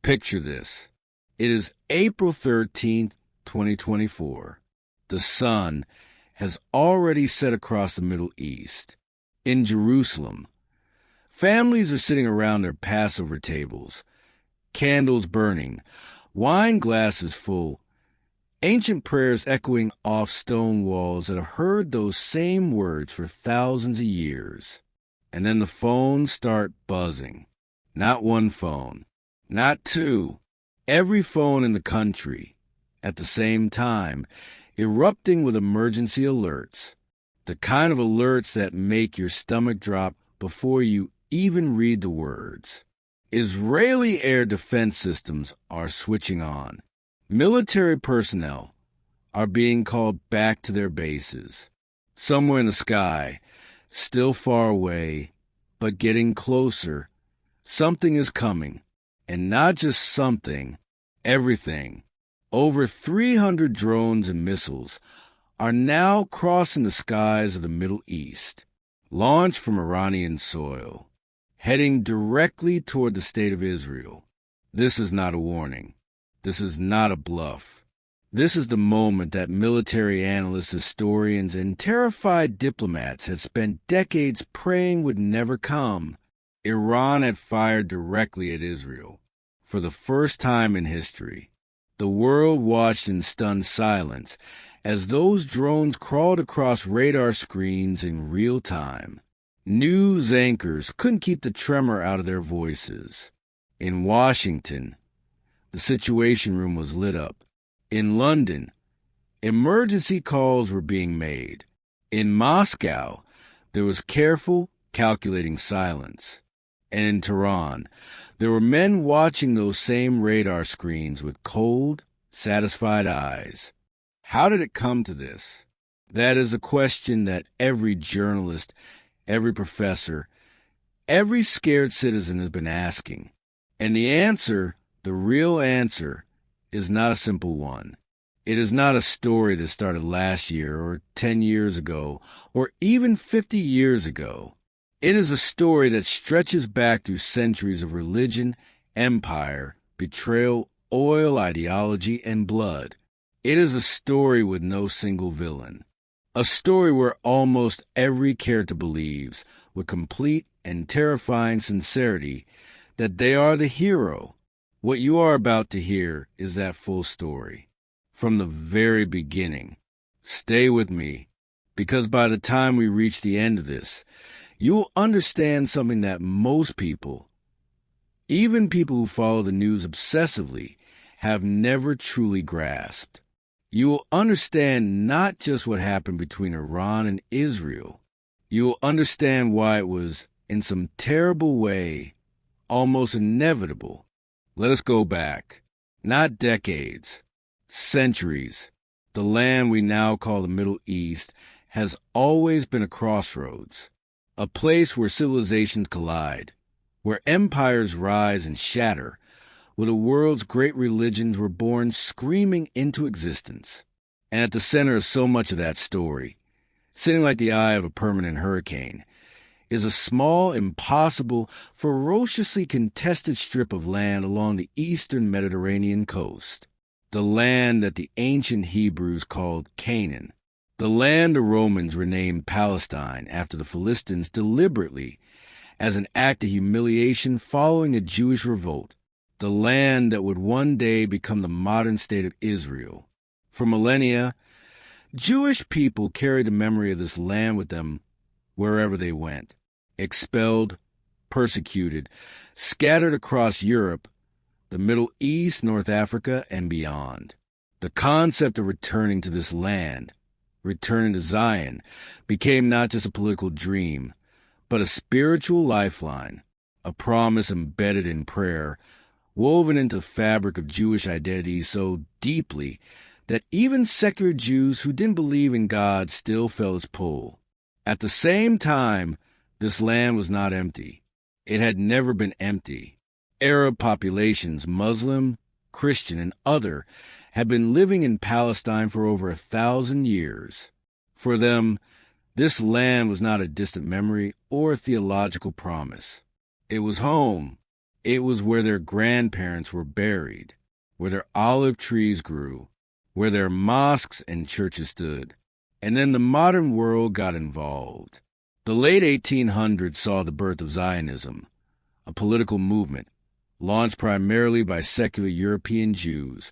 Picture this. It is April 13th, 2024. The sun has already set across the Middle East. In Jerusalem, families are sitting around their Passover tables, candles burning, wine glasses full, ancient prayers echoing off stone walls that have heard those same words for thousands of years. And then the phones start buzzing. Not one phone, not two, every phone in the country, at the same time, erupting with emergency alerts, the kind of alerts that make your stomach drop before you even read the words. Israeli air defense systems are switching on. Military personnel are being called back to their bases. Somewhere in the sky, still far away, but getting closer, something is coming. And not just something, everything. Over 300 drones and missiles are now crossing the skies of the Middle East, launched from Iranian soil, heading directly toward the state of Israel. This is not a warning. This is not a bluff. This is the moment that military analysts, historians, and terrified diplomats had spent decades praying would never come. Iran had fired directly at Israel. For the first time in history, the world watched in stunned silence as those drones crawled across radar screens in real time. News anchors couldn't keep the tremor out of their voices. In Washington, the Situation Room was lit up. In London, emergency calls were being made. In Moscow, there was careful, calculating silence. And in Tehran, there were men watching those same radar screens with cold, satisfied eyes. How did it come to this? That is a question that every journalist, every professor, every scared citizen has been asking. And the answer, the real answer, is not a simple one. It is not a story that started last year or 10 years ago or even 50 years ago. It is a story that stretches back through centuries of religion, empire, betrayal, oil, ideology, and blood. It is a story with no single villain. A story where almost every character believes, with complete and terrifying sincerity, that they are the hero. What you are about to hear is that full story. From the very beginning. Stay with me, because by the time we reach the end of this, you will understand something that most people, even people who follow the news obsessively, have never truly grasped. You will understand not just what happened between Iran and Israel. You will understand why it was, in some terrible way, almost inevitable. Let us go back, not decades, centuries. The land we now call the Middle East has always been a crossroads. A place where civilizations collide, where empires rise and shatter, where the world's great religions were born screaming into existence. And at the center of so much of that story, sitting like the eye of a permanent hurricane, is a small, impossible, ferociously contested strip of land along the eastern Mediterranean coast, the land that the ancient Hebrews called Canaan. The land the Romans renamed Palestine after the Philistines deliberately as an act of humiliation following a Jewish revolt. The land that would one day become the modern state of Israel. For millennia, Jewish people carried the memory of this land with them wherever they went. Expelled, persecuted, scattered across Europe, the Middle East, North Africa, and beyond. The concept of returning to this land, returning to Zion, became not just a political dream, but a spiritual lifeline, a promise embedded in prayer, woven into the fabric of Jewish identity so deeply that even secular Jews who didn't believe in God still felt its pull. At the same time, this land was not empty. It had never been empty. Arab populations, Muslim, Christian, and other, had been living in Palestine for over 1,000 years. For them, this land was not a distant memory or a theological promise. It was home. It was where their grandparents were buried, where their olive trees grew, where their mosques and churches stood. And then the modern world got involved. The late 1800s saw the birth of Zionism, a political movement launched primarily by secular European Jews,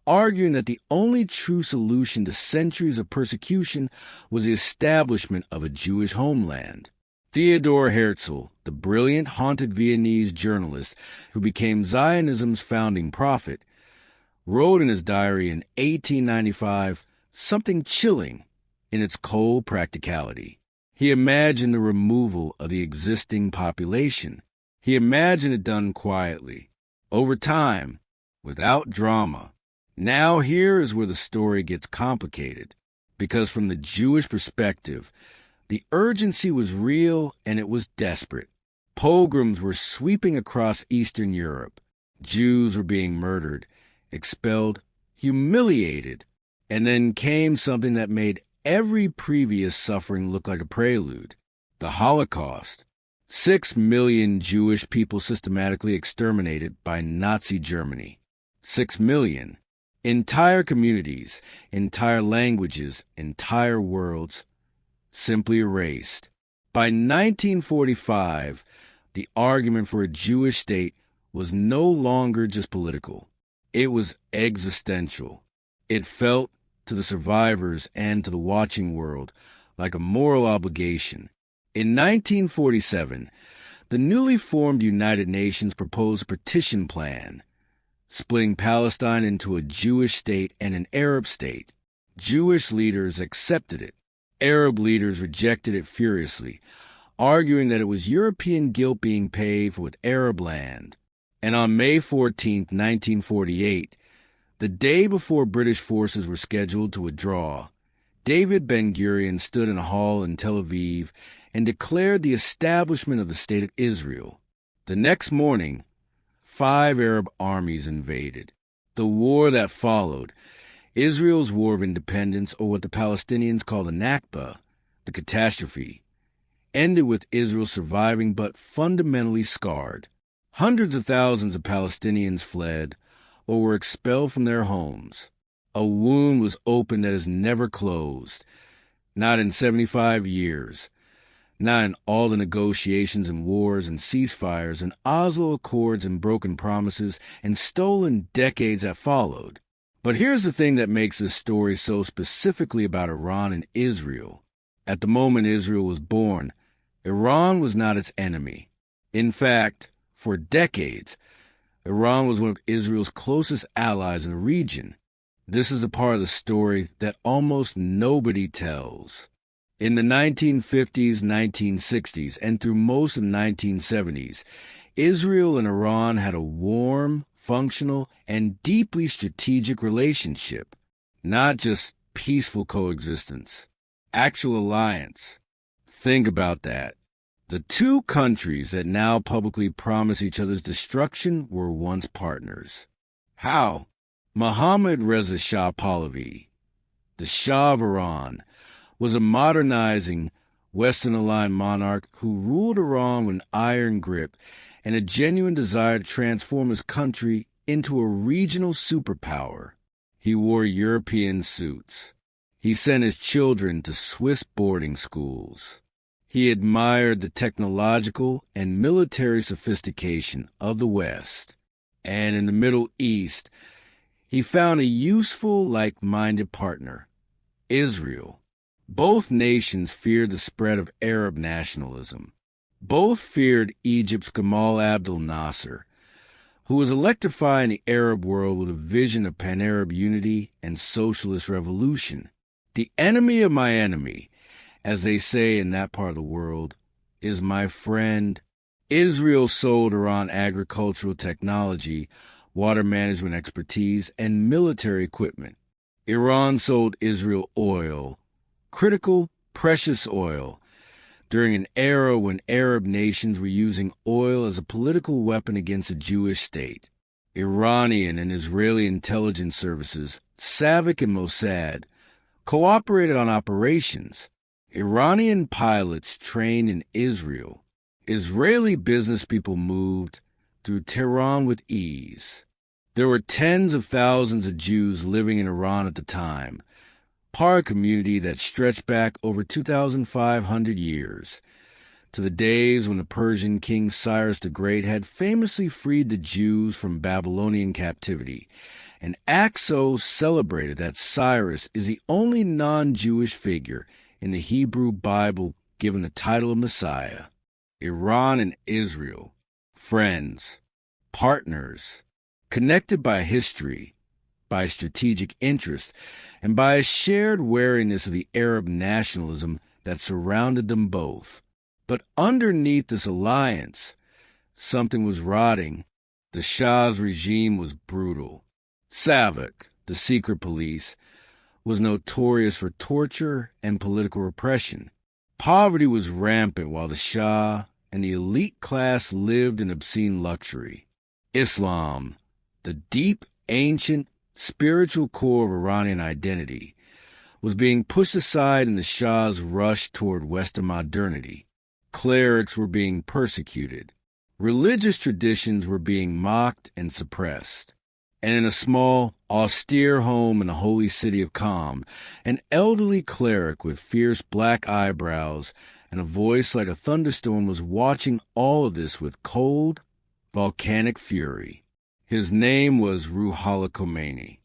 arguing that the only true solution to centuries of persecution was the establishment of a Jewish homeland. Theodor Herzl, the brilliant, haunted Viennese journalist who became Zionism's founding prophet, wrote in his diary in 1895 something chilling in its cold practicality. He imagined the removal of the existing population. He imagined it done quietly, over time, without drama. Now here is where the story gets complicated, because from the Jewish perspective, the urgency was real and it was desperate. Pogroms were sweeping across Eastern Europe. Jews were being murdered, expelled, humiliated, and then came something that made every previous suffering look like a prelude: the Holocaust. 6 million Jewish people systematically exterminated by Nazi Germany. 6 million. Entire communities, entire languages, entire worlds simply erased. By 1945, the argument for a Jewish state was no longer just political. It was existential. It felt to the survivors and to the watching world like a moral obligation. In 1947, the newly formed United Nations proposed a partition plan, splitting Palestine into a Jewish state and an Arab state. Jewish leaders accepted it. Arab leaders rejected it furiously, arguing that it was European guilt being paid for with Arab land. And on May 14, 1948, the day before British forces were scheduled to withdraw, David Ben-Gurion stood in a hall in Tel Aviv and declared the establishment of the State of Israel. The next morning, 5 Arab armies invaded. The war that followed, Israel's War of Independence, or what the Palestinians call the Nakba, the catastrophe, ended with Israel surviving but fundamentally scarred. Hundreds of thousands of Palestinians fled or were expelled from their homes. A wound was opened that has never closed, not in 75 years, not in all the negotiations and wars and ceasefires and Oslo Accords and broken promises and stolen decades that followed. But here's the thing that makes this story so specifically about Iran and Israel. At the moment Israel was born, Iran was not its enemy. In fact, for decades, Iran was one of Israel's closest allies in the region. This is a part of the story that almost nobody tells. In the 1950s, 1960s, and through most of the 1970s, Israel and Iran had a warm, functional, and deeply strategic relationship. Not just peaceful coexistence. Actual alliance. Think about that. The two countries that now publicly promise each other's destruction were once partners. How? Mohammad Reza Shah Pahlavi, the Shah of Iran, was a modernizing, Western-aligned monarch who ruled Iran with an iron grip and a genuine desire to transform his country into a regional superpower. He wore European suits. He sent his children to Swiss boarding schools. He admired the technological and military sophistication of the West. And in the Middle East, he found a useful, like-minded partner, Israel. Both nations feared the spread of Arab nationalism. Both feared Egypt's Gamal Abdel Nasser, who was electrifying the Arab world with a vision of pan-Arab unity and socialist revolution. The enemy of my enemy, as they say in that part of the world, is my friend. Israel sold Iran agricultural technology, water management expertise, and military equipment. Iran sold Israel oil, critical, precious oil, during an era when Arab nations were using oil as a political weapon against a Jewish state. Iranian and Israeli intelligence services, SAVAK and Mossad, cooperated on operations. Iranian pilots trained in Israel. Israeli business people moved through Tehran with ease. There were tens of thousands of Jews living in Iran at the time, part of a community that stretched back over 2,500 years, to the days when the Persian king Cyrus the Great had famously freed the Jews from Babylonian captivity, and Axos celebrated that Cyrus is the only non-Jewish figure in the Hebrew Bible given the title of Messiah. Iran and Israel, friends, partners, connected by history, by strategic interest, and by a shared wariness of the Arab nationalism that surrounded them both. But underneath this alliance, something was rotting. The Shah's regime was brutal. SAVAK, the secret police, was notorious for torture and political repression. Poverty was rampant while the Shah and the elite class lived in obscene luxury. Islam, the deep, ancient, spiritual core of Iranian identity, was being pushed aside in the Shah's rush toward Western modernity. Clerics were being persecuted. Religious traditions were being mocked and suppressed. And in a small, austere home in the holy city of Qom, an elderly cleric with fierce black eyebrows and a voice like a thunderstorm was watching all of this with cold, volcanic fury. His name was Ruhollah Khomeini,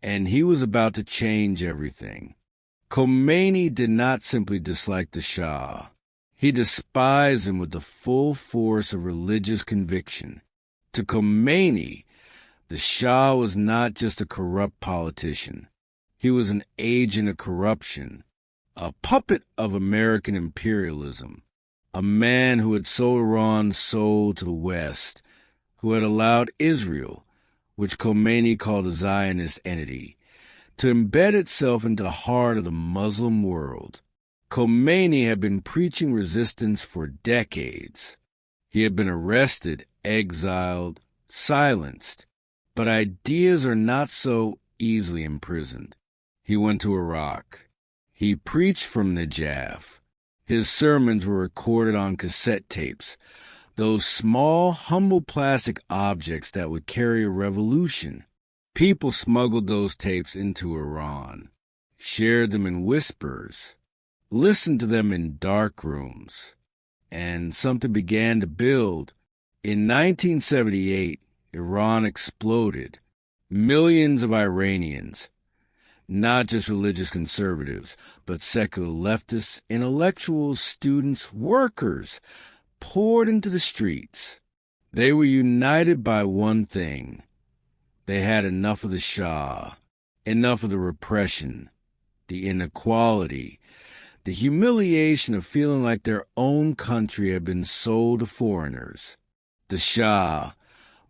and he was about to change everything. Khomeini did not simply dislike the Shah. He despised him with the full force of religious conviction. To Khomeini, the Shah was not just a corrupt politician. He was an agent of corruption, a puppet of American imperialism, a man who had sold Iran's soul to the West, who had allowed Israel, which Khomeini called a Zionist entity, to embed itself into the heart of the Muslim world. Khomeini had been preaching resistance for decades. He had been arrested, exiled, silenced. But ideas are not so easily imprisoned. He went to Iraq. He preached from Najaf. His sermons were recorded on cassette tapes, those small, humble plastic objects that would carry a revolution. People smuggled those tapes into Iran, shared them in whispers, listened to them in dark rooms, and something began to build. In 1978, Iran exploded. Millions of Iranians, not just religious conservatives, but secular leftists, intellectuals, students, workers, poured into the streets. They were united by one thing. They had enough of the Shah, enough of the repression, the inequality, the humiliation of feeling like their own country had been sold to foreigners. The Shah,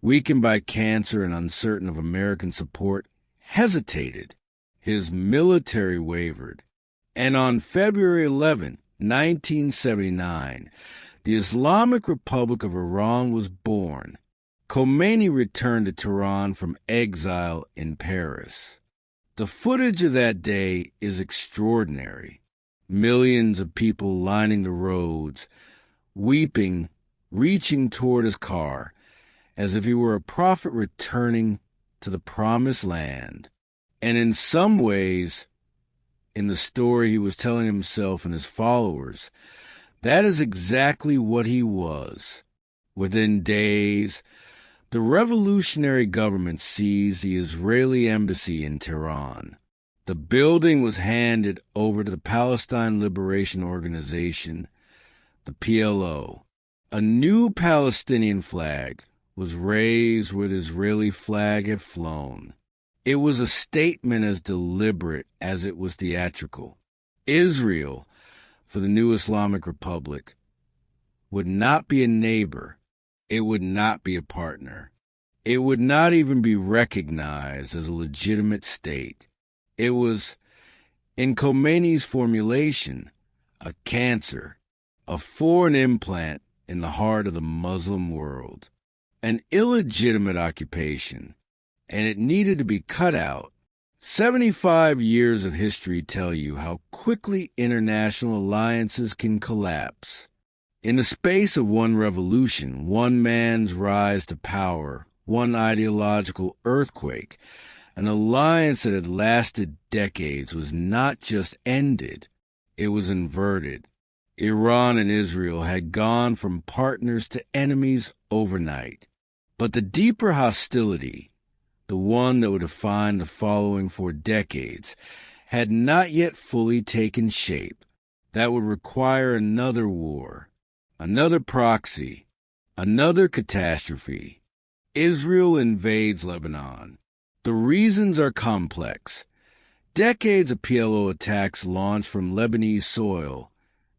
weakened by cancer and uncertain of American support, hesitated. His military wavered. And on February 11, 1979, the Islamic Republic of Iran was born. Khomeini returned to Tehran from exile in Paris. The footage of that day is extraordinary. Millions of people lining the roads, weeping, reaching toward his car, as if he were a prophet returning to the promised land. And in some ways, in the story he was telling himself and his followers, that is exactly what he was. Within days, the revolutionary government seized the Israeli embassy in Tehran. The building was handed over to the Palestine Liberation Organization, the PLO. A new Palestinian flag was raised where the Israeli flag had flown. It was a statement as deliberate as it was theatrical. Israel, for the new Islamic Republic, would not be a neighbor. It would not be a partner. It would not even be recognized as a legitimate state. It was, in Khomeini's formulation, a cancer, a foreign implant in the heart of the Muslim world. An illegitimate occupation, and it needed to be cut out. 75 years of history tell you how quickly international alliances can collapse. In the space of one revolution, one man's rise to power, one ideological earthquake, an alliance that had lasted decades was not just ended, it was inverted. Iran and Israel had gone from partners to enemies overnight. But the deeper hostility, the one that would define the following for decades, had not yet fully taken shape. That would require another war, another proxy, another catastrophe. Israel invades Lebanon. The reasons are complex. Decades of PLO attacks launched from Lebanese soil,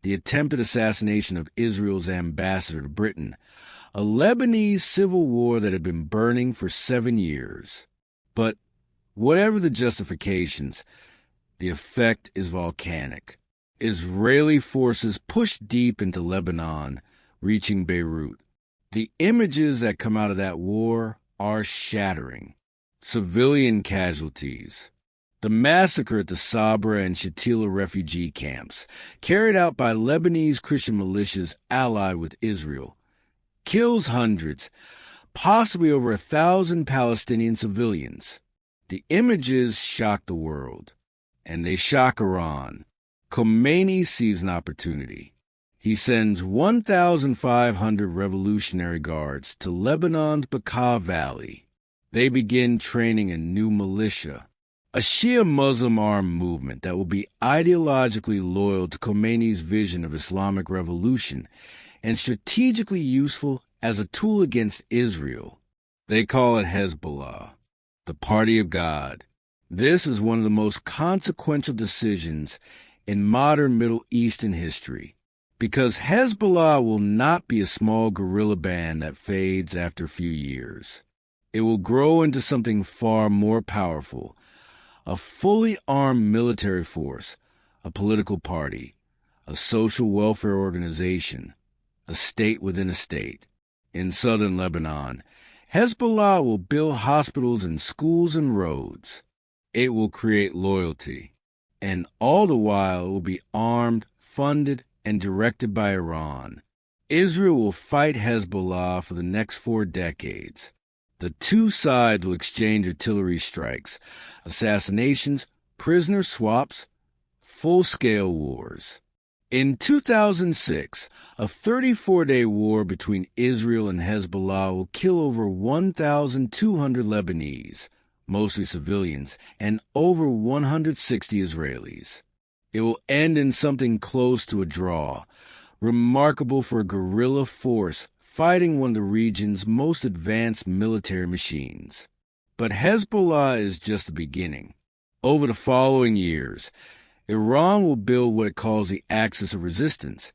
the attempted assassination of Israel's ambassador to Britain, a Lebanese civil war that had been burning for 7 years. But whatever the justifications, the effect is volcanic. Israeli forces push deep into Lebanon, reaching Beirut. The images that come out of that war are shattering. Civilian casualties. The massacre at the Sabra and Shatila refugee camps, carried out by Lebanese Christian militias allied with Israel, kills hundreds, possibly over 1,000 Palestinian civilians. The images shock the world, and they shock Iran. Khomeini sees an opportunity. He sends 1,500 Revolutionary Guards to Lebanon's Bekaa Valley. They begin training a new militia, a Shia Muslim armed movement that will be ideologically loyal to Khomeini's vision of Islamic revolution and strategically useful as a tool against Israel. They call it Hezbollah, the Party of God. This is one of the most consequential decisions in modern Middle Eastern history, because Hezbollah will not be a small guerrilla band that fades after a few years. It will grow into something far more powerful, a fully armed military force, a political party, a social welfare organization, a state within a state. In southern Lebanon, Hezbollah will build hospitals and schools and roads. It will create loyalty, and all the while it will be armed, funded, and directed by Iran. Israel will fight Hezbollah for the next 4 decades. The two sides will exchange artillery strikes, assassinations, prisoner swaps, full-scale wars. In 2006, a 34-day war between Israel and Hezbollah will kill over 1,200 Lebanese, mostly civilians, and over 160 Israelis. It will end in something close to a draw, remarkable for a guerrilla force fighting one of the region's most advanced military machines. But Hezbollah is just the beginning. Over the following years, Iran will build what it calls the Axis of Resistance,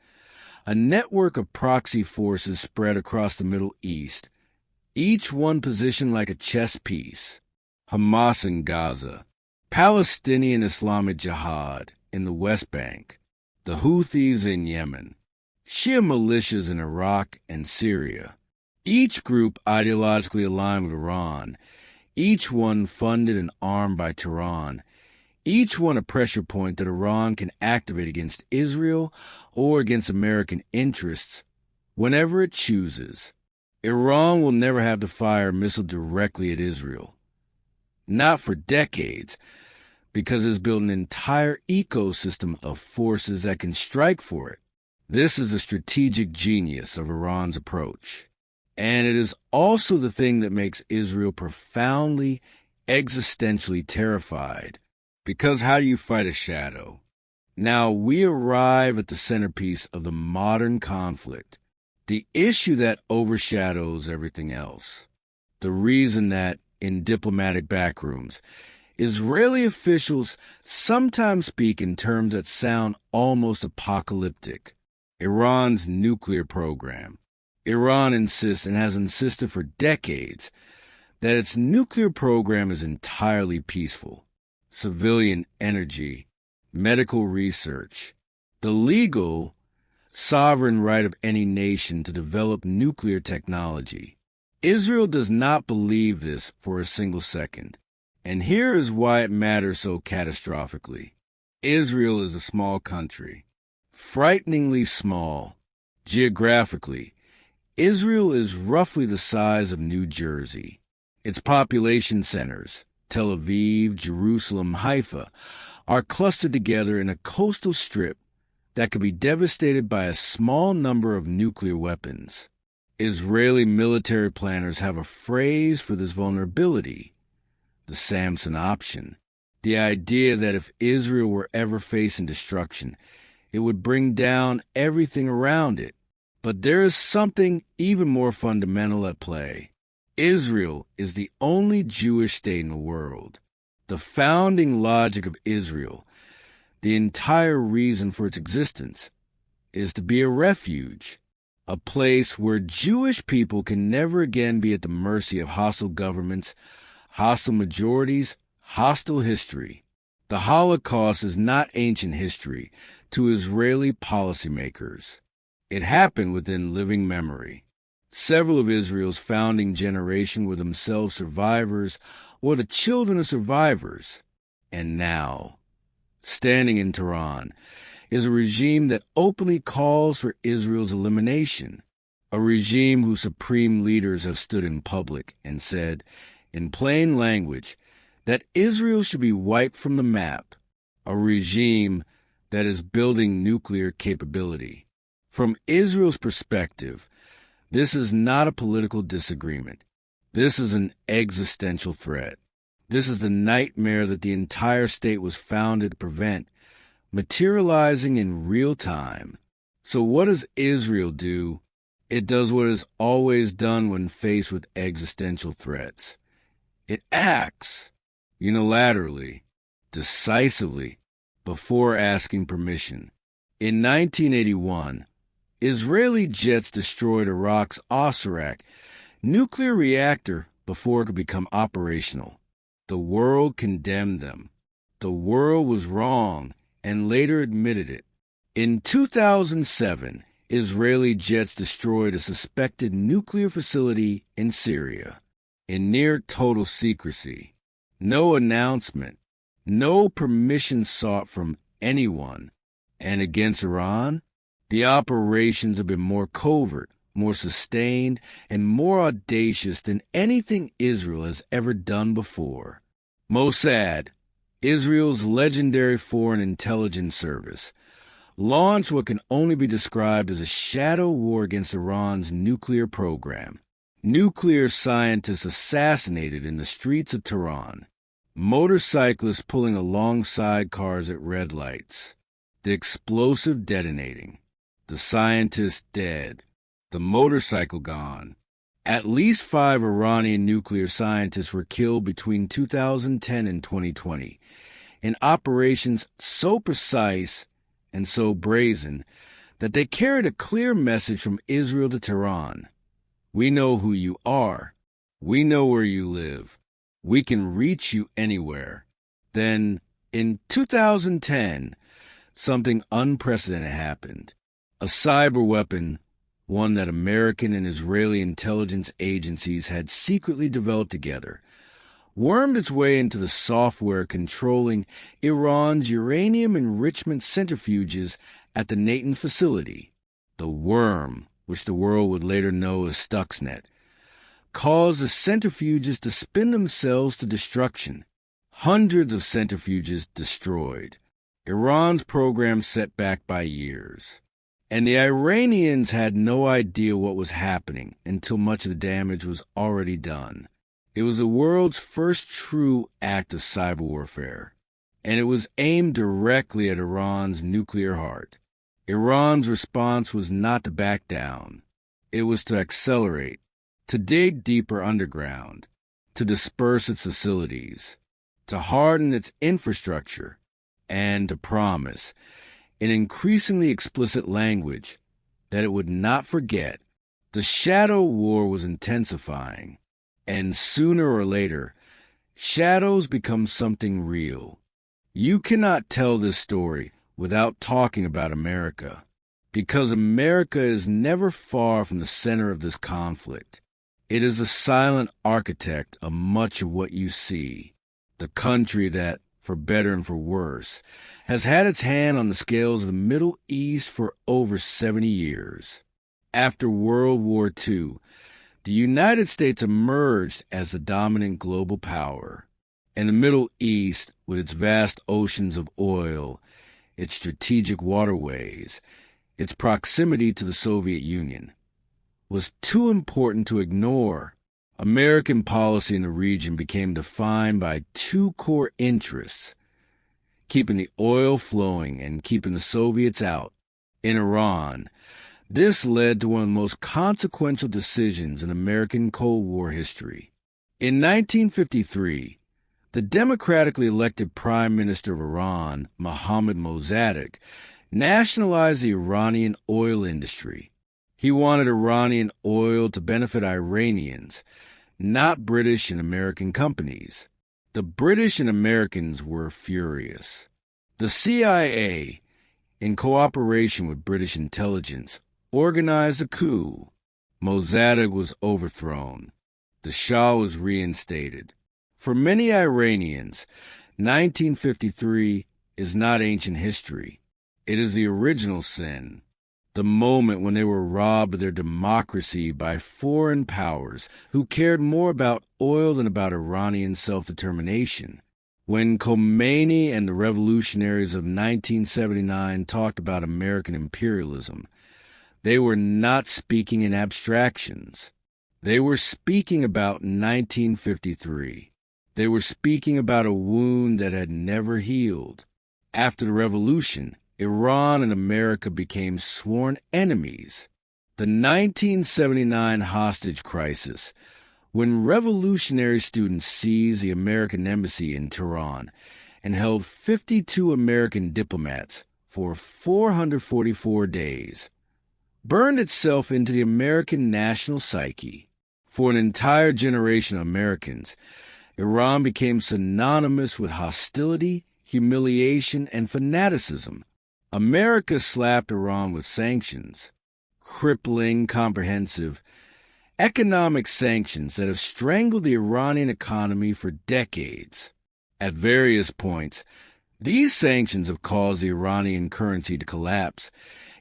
a network of proxy forces spread across the Middle East, each one positioned like a chess piece. Hamas in Gaza, Palestinian Islamic Jihad in the West Bank, the Houthis in Yemen, Shia militias in Iraq and Syria, each group ideologically aligned with Iran, each one funded and armed by Tehran, each one a pressure point that Iran can activate against Israel or against American interests whenever it chooses. Iran will never have to fire a missile directly at Israel. Not for decades, because it has built an entire ecosystem of forces that can strike for it. This is a strategic genius of Iran's approach. And it is also the thing that makes Israel profoundly, existentially terrified. Because how do you fight a shadow? Now we arrive at the centerpiece of the modern conflict, the issue that overshadows everything else. The reason that, in diplomatic backrooms, Israeli officials sometimes speak in terms that sound almost apocalyptic. Iran's nuclear program. Iran insists, and has insisted for decades, that its nuclear program is entirely peaceful. Civilian energy, medical research, the legal, sovereign right of any nation to develop nuclear technology. Israel does not believe this for a single second. And here is why it matters so catastrophically. Israel is a small country, frighteningly small. Geographically, Israel is roughly the size of New Jersey. Its population centers, Tel Aviv, Jerusalem, Haifa, are clustered together in a coastal strip that could be devastated by a small number of nuclear weapons. Israeli military planners have a phrase for this vulnerability: the Samson option. The idea that if Israel were ever facing destruction, it would bring down everything around it. But there is something even more fundamental at play. Israel is the only Jewish state in the world. The founding logic of Israel, the entire reason for its existence, is to be a refuge, a place where Jewish people can never again be at the mercy of hostile governments, hostile majorities, hostile history. The Holocaust is not ancient history to Israeli policymakers. It happened within living memory. Several of Israel's founding generation were themselves survivors or the children of survivors. And now, standing in Tehran, is a regime that openly calls for Israel's elimination, a regime whose supreme leaders have stood in public and said, in plain language, that Israel should be wiped from the map, a regime that is building nuclear capability. From Israel's perspective, this is not a political disagreement. This is an existential threat. This is the nightmare that the entire state was founded to prevent, materializing in real time. So what does Israel do? It does what it has always done when faced with existential threats. It acts unilaterally, decisively, before asking permission. In 1981, Israeli jets destroyed Iraq's Osirak nuclear reactor before it could become operational. The world condemned them. The world was wrong and later admitted it. In 2007, Israeli jets destroyed a suspected nuclear facility in Syria in near total secrecy. No announcement, no permission sought from anyone. And against Iran, the operations have been more covert, more sustained, and more audacious than anything Israel has ever done before. Mossad, Israel's legendary foreign intelligence service, launched what can only be described as a shadow war against Iran's nuclear program. Nuclear scientists assassinated in the streets of Tehran, motorcyclists pulling alongside cars at red lights, the explosive detonating, the scientist dead, the motorcycle gone. At least 5 Iranian nuclear scientists were killed between 2010 and 2020 in operations so precise and so brazen that they carried a clear message from Israel to Tehran. We know who you are. We know where you live. We can reach you anywhere. Then, in 2010, something unprecedented happened. A cyber weapon, one that American and Israeli intelligence agencies had secretly developed together, wormed its way into the software controlling Iran's uranium enrichment centrifuges at the Natanz facility. The worm, which the world would later know as Stuxnet, caused the centrifuges to spin themselves to destruction. Hundreds of centrifuges destroyed. Iran's program set back by years. And the Iranians had no idea what was happening until much of the damage was already done. It was the world's first true act of cyber warfare, and it was aimed directly at Iran's nuclear heart. Iran's response was not to back down. It was to accelerate, to dig deeper underground, to disperse its facilities, to harden its infrastructure, and to promise, in increasingly explicit language, that it would not forget. The shadow war was intensifying, and sooner or later, shadows become something real. You cannot tell this story without talking about America, because America is never far from the center of this conflict. It is the silent architect of much of what you see, the country that, for better and for worse, has had its hand on the scales of the Middle East for over 70 years. After World War II, the United States emerged as the dominant global power, and the Middle East, with its vast oceans of oil, its strategic waterways, its proximity to the Soviet Union, was too important to ignore. American policy in the region became defined by two core interests: keeping the oil flowing and keeping the Soviets out. In Iran, this led to one of the most consequential decisions in American Cold War history. In 1953, the democratically elected Prime Minister of Iran, Mohammad Mossad, nationalized the Iranian oil industry. He wanted Iranian oil to benefit Iranians, not British and American companies. The British and Americans were furious. The CIA, in cooperation with British intelligence, organized a coup. Mossad was overthrown. The Shah was reinstated. For many Iranians, 1953 is not ancient history. It is the original sin, the moment when they were robbed of their democracy by foreign powers who cared more about oil than about Iranian self-determination. When Khomeini and the revolutionaries of 1979 talked about American imperialism, they were not speaking in abstractions. They were speaking about 1953. They were speaking about a wound that had never healed. After the revolution, Iran and America became sworn enemies. The 1979 hostage crisis, when revolutionary students seized the American embassy in Tehran and held 52 American diplomats for 444 days, burned itself into the American national psyche. For an entire generation of Americans, Iran became synonymous with hostility, humiliation, and fanaticism. America slapped Iran with sanctions, crippling, comprehensive, economic sanctions that have strangled the Iranian economy for decades. At various points, these sanctions have caused the Iranian currency to collapse,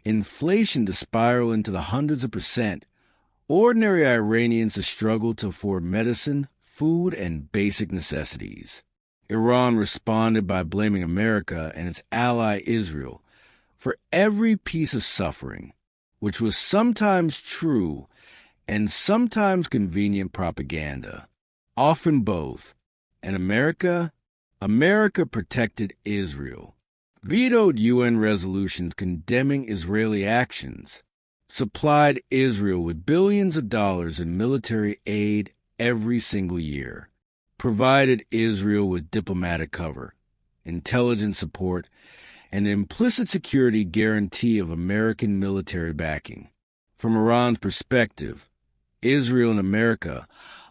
inflation to spiral into the hundreds of percent, ordinary Iranians to struggle to afford medicine, food, and basic necessities. Iran responded by blaming America and its ally Israel for every piece of suffering, which was sometimes true and sometimes convenient propaganda, often both. And America protected Israel, vetoed UN resolutions condemning Israeli actions, supplied Israel with billions of dollars in military aid every single year, provided Israel with diplomatic cover, intelligence support, and the implicit security guarantee of American military backing. From Iran's perspective, Israel and America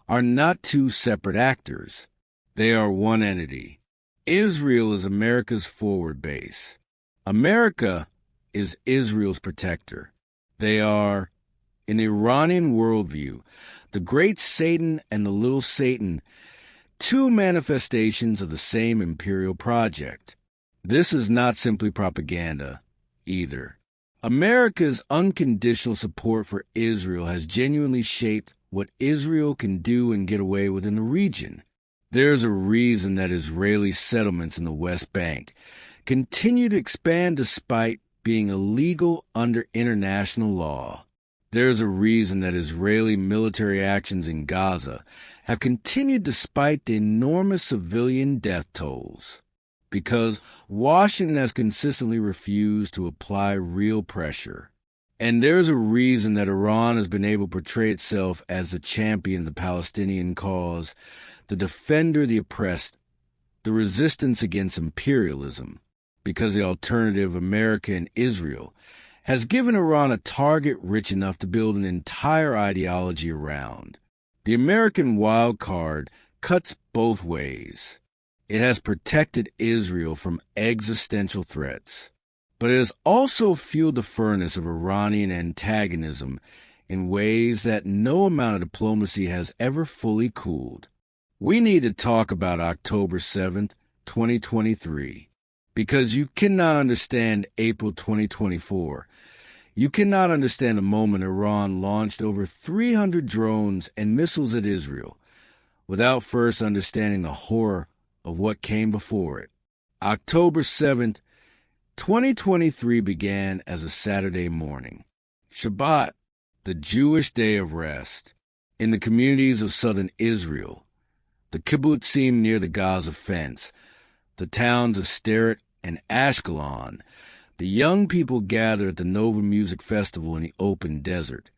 are not two separate actors. They are one entity. Israel is America's forward base. America is Israel's protector. They are, in the Iranian worldview, the great Satan and the little Satan, two manifestations of the same imperial project. This is not simply propaganda, either. America's unconditional support for Israel has genuinely shaped what Israel can do and get away with in the region. There's a reason that Israeli settlements in the West Bank continue to expand despite being illegal under international law. There's a reason that Israeli military actions in Gaza have continued despite the enormous civilian death tolls. Because Washington has consistently refused to apply real pressure. And there's a reason that Iran has been able to portray itself as the champion of the Palestinian cause, the defender of the oppressed, the resistance against imperialism, because the alternative, America and Israel, has given Iran a target rich enough to build an entire ideology around. The American Wildcard cuts both ways. It has protected Israel from existential threats, but it has also fueled the furnace of Iranian antagonism in ways that no amount of diplomacy has ever fully cooled. We need to talk about October 7th, 2023, because you cannot understand April 2024 You cannot understand the moment Iran launched over 300 drones and missiles at Israel without first understanding the horror of what came before it. October 7th, 2023 began as a Saturday morning. Shabbat, the Jewish day of rest. In the communities of southern Israel, the kibbutzim near the Gaza fence, the towns of Sderot and Ashkelon, the young people gathered at the Nova Music Festival in the open desert.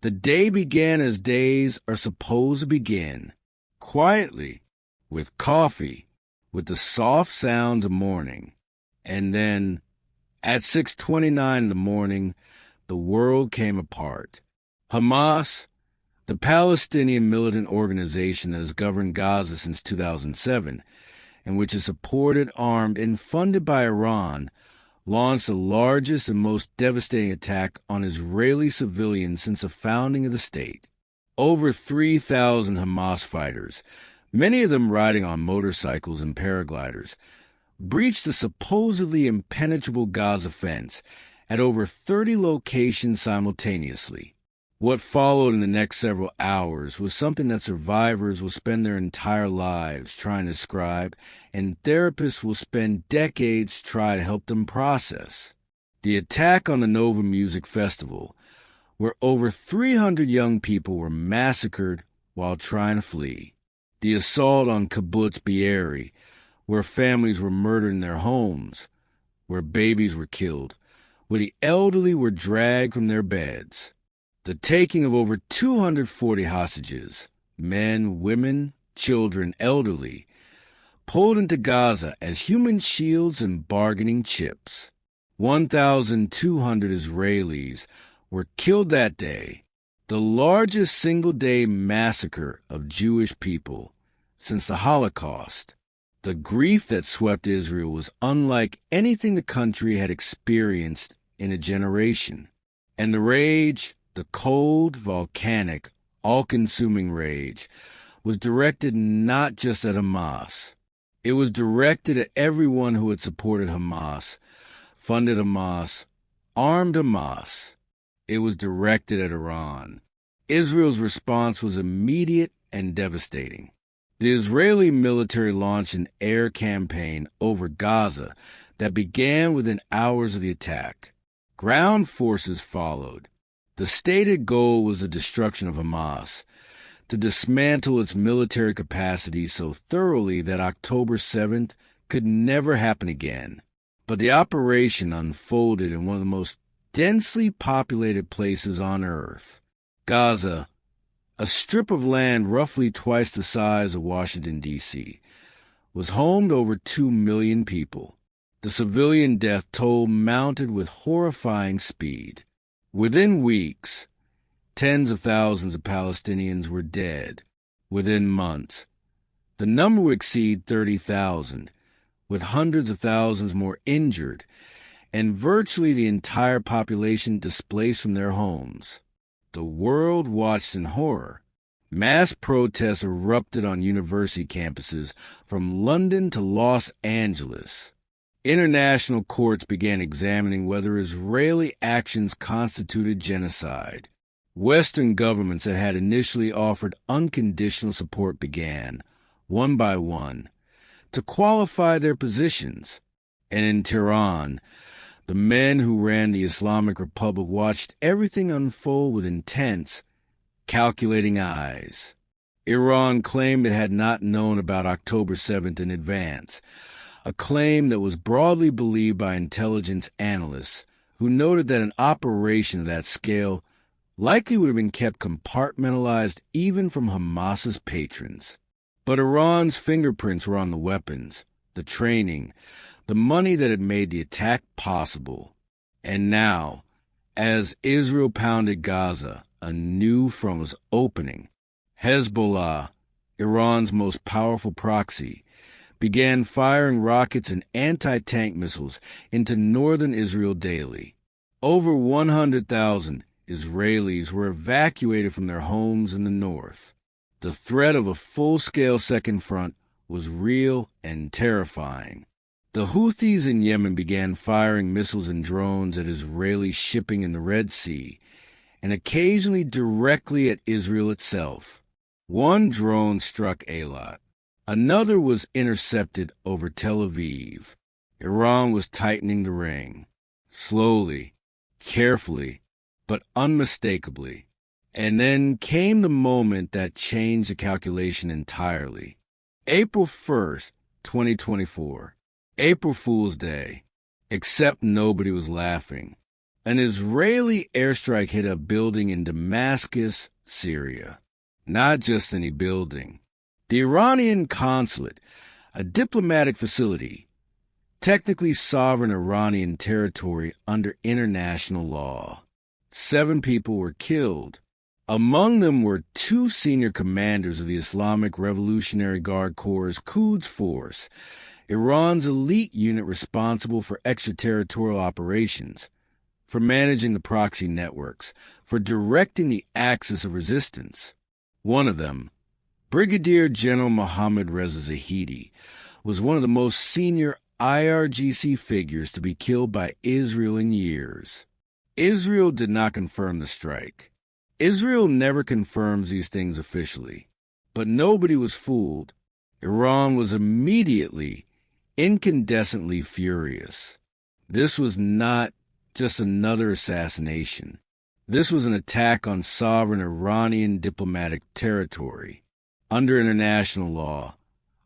The day began as days are supposed to begin, quietly, with coffee, with the soft sounds of morning. And then, at 6:29 in the morning, the world came apart. Hamas, the Palestinian militant organization that has governed Gaza since 2007, and which is supported, armed, and funded by Iran, launched the largest and most devastating attack on Israeli civilians since the founding of the state. Over 3,000 Hamas fighters, many of them riding on motorcycles and paragliders, breached the supposedly impenetrable Gaza fence at over 30 locations simultaneously. What followed in the next several hours was something that survivors will spend their entire lives trying to describe, and therapists will spend decades trying to help them process. The attack on the Nova Music Festival, where over 300 young people were massacred while trying to flee. The assault on Kibbutz Be'eri, where families were murdered in their homes, where babies were killed, where the elderly were dragged from their beds. The taking of over 240 hostages, men, women, children, elderly, pulled into Gaza as human shields and bargaining chips. 1,200 Israelis were killed that day, the largest single-day massacre of Jewish people since the Holocaust. The grief that swept Israel was unlike anything the country had experienced in a generation. And the rage, the cold, volcanic, all-consuming rage, was directed not just at Hamas. It was directed at everyone who had supported Hamas, funded Hamas, armed Hamas. It was directed at Iran. Israel's response was immediate and devastating. The Israeli military launched an air campaign over Gaza that began within hours of the attack. Ground forces followed. The stated goal was the destruction of Hamas, to dismantle its military capacity so thoroughly that October 7th could never happen again. But the operation unfolded in one of the most densely populated places on Earth. Gaza, a strip of land roughly twice the size of Washington, D.C., was home to over 2 million people. The civilian death toll mounted with horrifying speed. Within weeks, tens of thousands of Palestinians were dead. Within months, the number would exceed 30,000, with hundreds of thousands more injured, and virtually the entire population displaced from their homes. The world watched in horror. Mass protests erupted on university campuses from London to Los Angeles. International courts began examining whether Israeli actions constituted genocide. Western governments that had initially offered unconditional support began, one by one, to qualify their positions. And in Tehran, the men who ran the Islamic Republic watched everything unfold with intense, calculating eyes. Iran claimed it had not known about October 7th in advance, a claim that was broadly believed by intelligence analysts who noted that an operation of that scale likely would have been kept compartmentalized even from Hamas's patrons. But Iran's fingerprints were on the weapons, the training, the money that had made the attack possible. And now, as Israel pounded Gaza, a new front was opening. Hezbollah, Iran's most powerful proxy, began firing rockets and anti-tank missiles into northern Israel daily. Over 100,000 Israelis were evacuated from their homes in the north. The threat of a full-scale second front was real and terrifying. The Houthis in Yemen began firing missiles and drones at Israeli shipping in the Red Sea, and occasionally directly at Israel itself. One drone struck Eilat. Another was intercepted over Tel Aviv. Iran was tightening the ring, slowly, carefully, but unmistakably. And then came the moment that changed the calculation entirely. April 1st, 2024. April Fool's Day. Except nobody was laughing. An Israeli airstrike hit a building in Damascus, Syria. Not just any building. The Iranian consulate, a diplomatic facility, technically sovereign Iranian territory under international law. 7 people were killed. Among them were 2 senior commanders of the Islamic Revolutionary Guard Corps' Quds Force, Iran's elite unit responsible for extraterritorial operations, for managing the proxy networks, for directing the axis of resistance. One of them, Brigadier General Mohammad Reza Zahedi, was one of the most senior IRGC figures to be killed by Israel in years. Israel did not confirm the strike. Israel never confirms these things officially. But nobody was fooled. Iran was immediately, incandescently furious. This was not just another assassination. This was an attack on sovereign Iranian diplomatic territory. Under international law,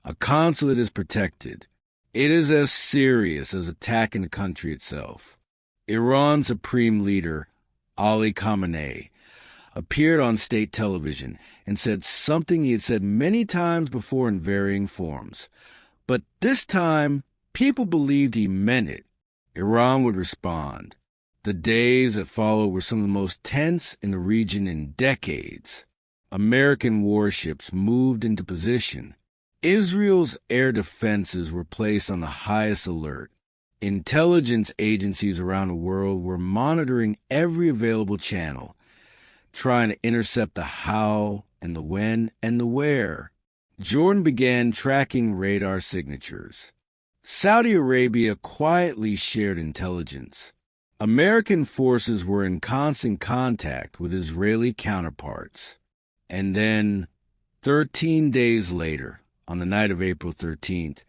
a consulate is protected. It is as serious as attacking the country itself. Iran's supreme leader, Ali Khamenei, appeared on state television and said something he had said many times before in varying forms. But this time, people believed he meant it. Iran would respond. The days that followed were some of the most tense in the region in decades. American warships moved into position. Israel's air defenses were placed on the highest alert. Intelligence agencies around the world were monitoring every available channel, trying to intercept the how and the when and the where. Jordan began tracking radar signatures. Saudi Arabia quietly shared intelligence. American forces were in constant contact with Israeli counterparts. And then, 13 days later, on the night of April 13th,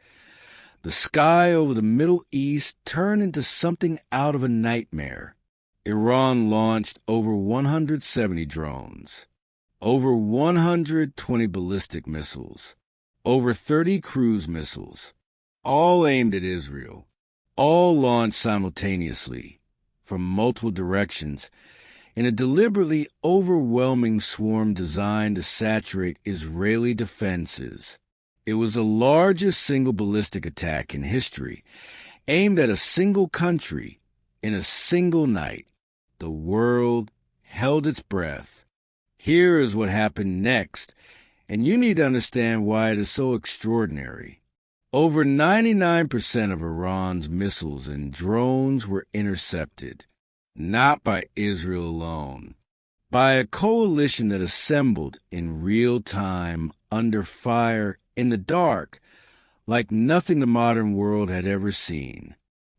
the sky over the Middle East turned into something out of a nightmare. Iran launched over 170 drones, over 120 ballistic missiles, over 30 cruise missiles, all aimed at Israel, all launched simultaneously from multiple directions in a deliberately overwhelming swarm designed to saturate Israeli defenses. It was the largest single ballistic attack in history, aimed at a single country in a single night. The world held its breath. Here is what happened next, and you need to understand why it is so extraordinary. Over 99% of Iran's missiles and drones were intercepted, not by Israel alone, by a coalition that assembled in real time, under fire, in the dark, like nothing the modern world had ever seen.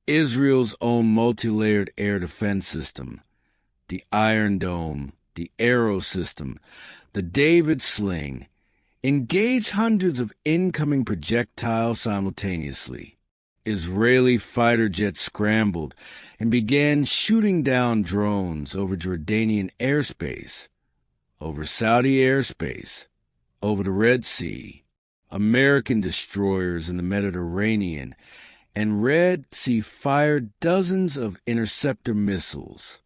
Israel's own multi-layered air defense system, the Iron Dome, the Arrow system, the David Sling, engaged hundreds of incoming projectiles simultaneously. Israeli fighter jets scrambled and began shooting down drones over Jordanian airspace, over Saudi airspace, over the Red Sea, American destroyers in the Mediterranean, and Red Sea fired dozens of interceptor missiles.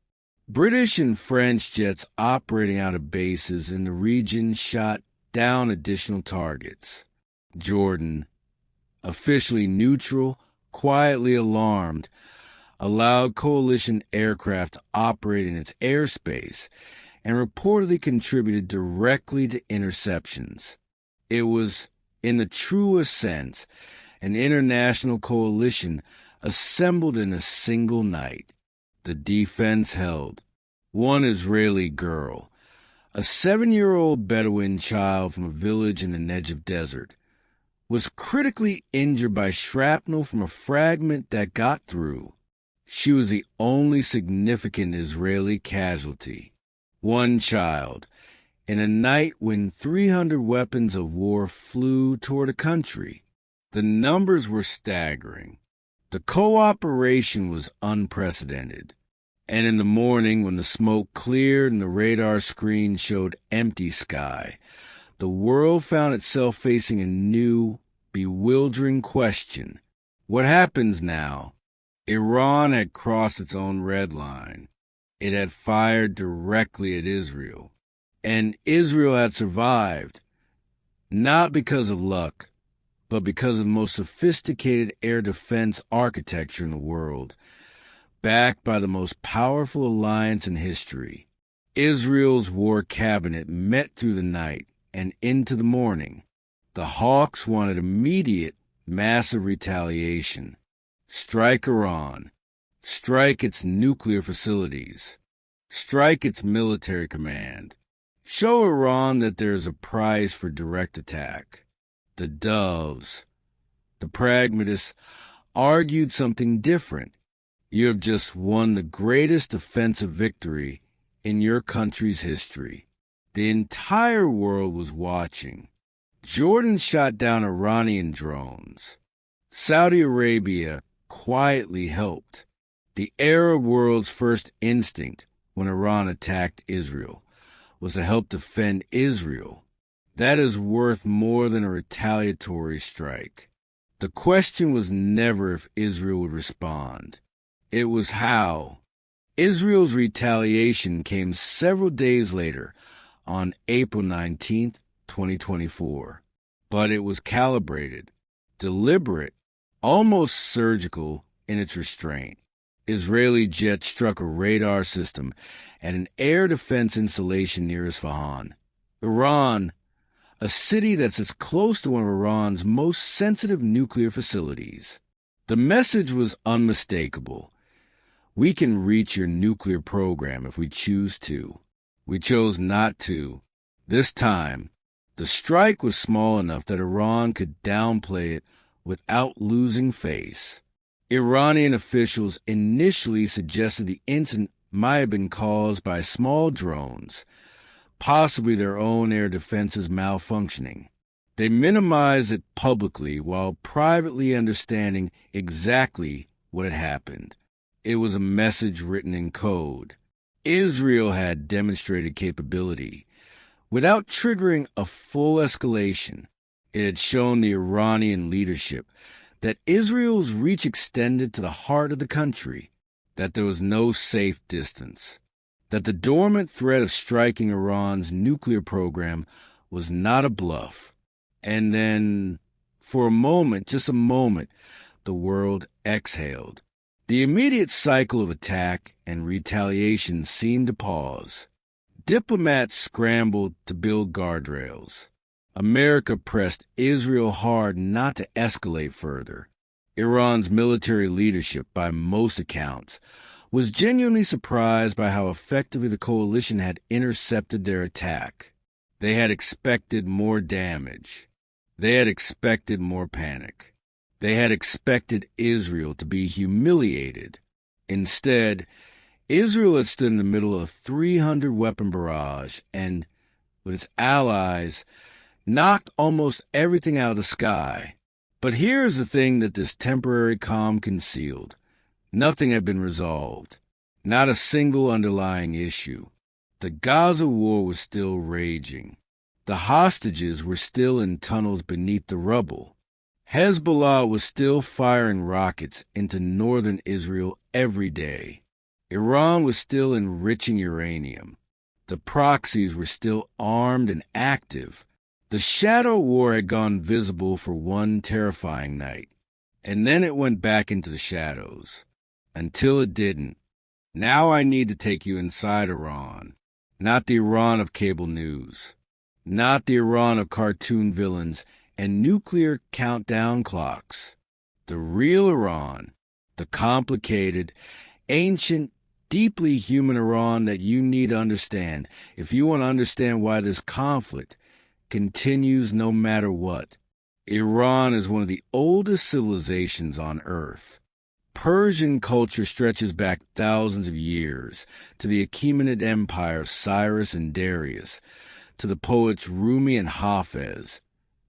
British and French jets operating out of bases in the region shot down additional targets. Jordan, officially neutral, quietly alarmed, allowed coalition aircraft to operate in its airspace and reportedly contributed directly to interceptions. It was, in the truest sense, an international coalition assembled in a single night. The defense held. One Israeli girl, a 7-year-old Bedouin child from a village in the Negev desert, was critically injured by shrapnel from a fragment that got through. She was the only significant Israeli casualty. One child, in a night when 300 weapons of war flew toward a country. The numbers were staggering. The cooperation was unprecedented. And in the morning, when the smoke cleared and the radar screen showed empty sky, the world found itself facing a new, bewildering question. What happens now? Iran had crossed its own red line. It had fired directly at Israel. And Israel had survived, not because of luck, but because of the most sophisticated air defense architecture in the world, backed by the most powerful alliance in history. Israel's war cabinet met through the night and into the morning. The Hawks wanted immediate, massive retaliation. Strike Iran. Strike its nuclear facilities. Strike its military command. Show Iran that there is a price for direct attack. The doves, the pragmatists, argued something different. You have just won the greatest defensive victory in your country's history. The entire world was watching. Jordan shot down Iranian drones. Saudi Arabia quietly helped. The Arab world's first instinct when Iran attacked Israel was to help defend Israel. That is worth more than a retaliatory strike. The question was never if Israel would respond. It was how. Israel's retaliation came several days later, on April 19, 2024. But it was calibrated, deliberate, almost surgical in its restraint. Israeli jets struck a radar system at an air defense installation near Isfahan. Iran, a city that's as close to one of Iran's most sensitive nuclear facilities. The message was unmistakable. We can reach your nuclear program if we choose to. We chose not to. This time, the strike was small enough that Iran could downplay it without losing face. Iranian officials initially suggested the incident might have been caused by small drones, possibly their own air defenses malfunctioning. They minimized it publicly while privately understanding exactly what had happened. It was a message written in code. Israel had demonstrated capability. Without triggering a full escalation, it had shown the Iranian leadership that Israel's reach extended to the heart of the country, that there was no safe distance, that the dormant threat of striking Iran's nuclear program was not a bluff. And then, for a moment, just a moment, the world exhaled. The immediate cycle of attack and retaliation seemed to pause. Diplomats scrambled to build guardrails. America pressed Israel hard not to escalate further. Iran's military leadership, by most accounts, was genuinely surprised by how effectively the coalition had intercepted their attack. They had expected more damage. They had expected more panic. They had expected Israel to be humiliated. Instead, Israel had stood in the middle of a 300-weapon barrage and, with its allies, knocked almost everything out of the sky. But here's the thing that this temporary calm concealed. Nothing had been resolved. Not a single underlying issue. The Gaza war was still raging. The hostages were still in tunnels beneath the rubble. Hezbollah was still firing rockets into northern Israel every day. Iran was still enriching uranium. The proxies were still armed and active. The shadow war had gone visible for one terrifying night, and then it went back into the shadows, until it didn't. Now I need to take you inside Iran, not the Iran of cable news, not the Iran of cartoon villains and nuclear countdown clocks. The real Iran, the complicated, ancient, deeply human Iran that you need to understand if you want to understand why this conflict continues no matter what. Iran is one of the oldest civilizations on Earth. Persian culture stretches back thousands of years to the Achaemenid Empire of Cyrus and Darius, to the poets Rumi and Hafez,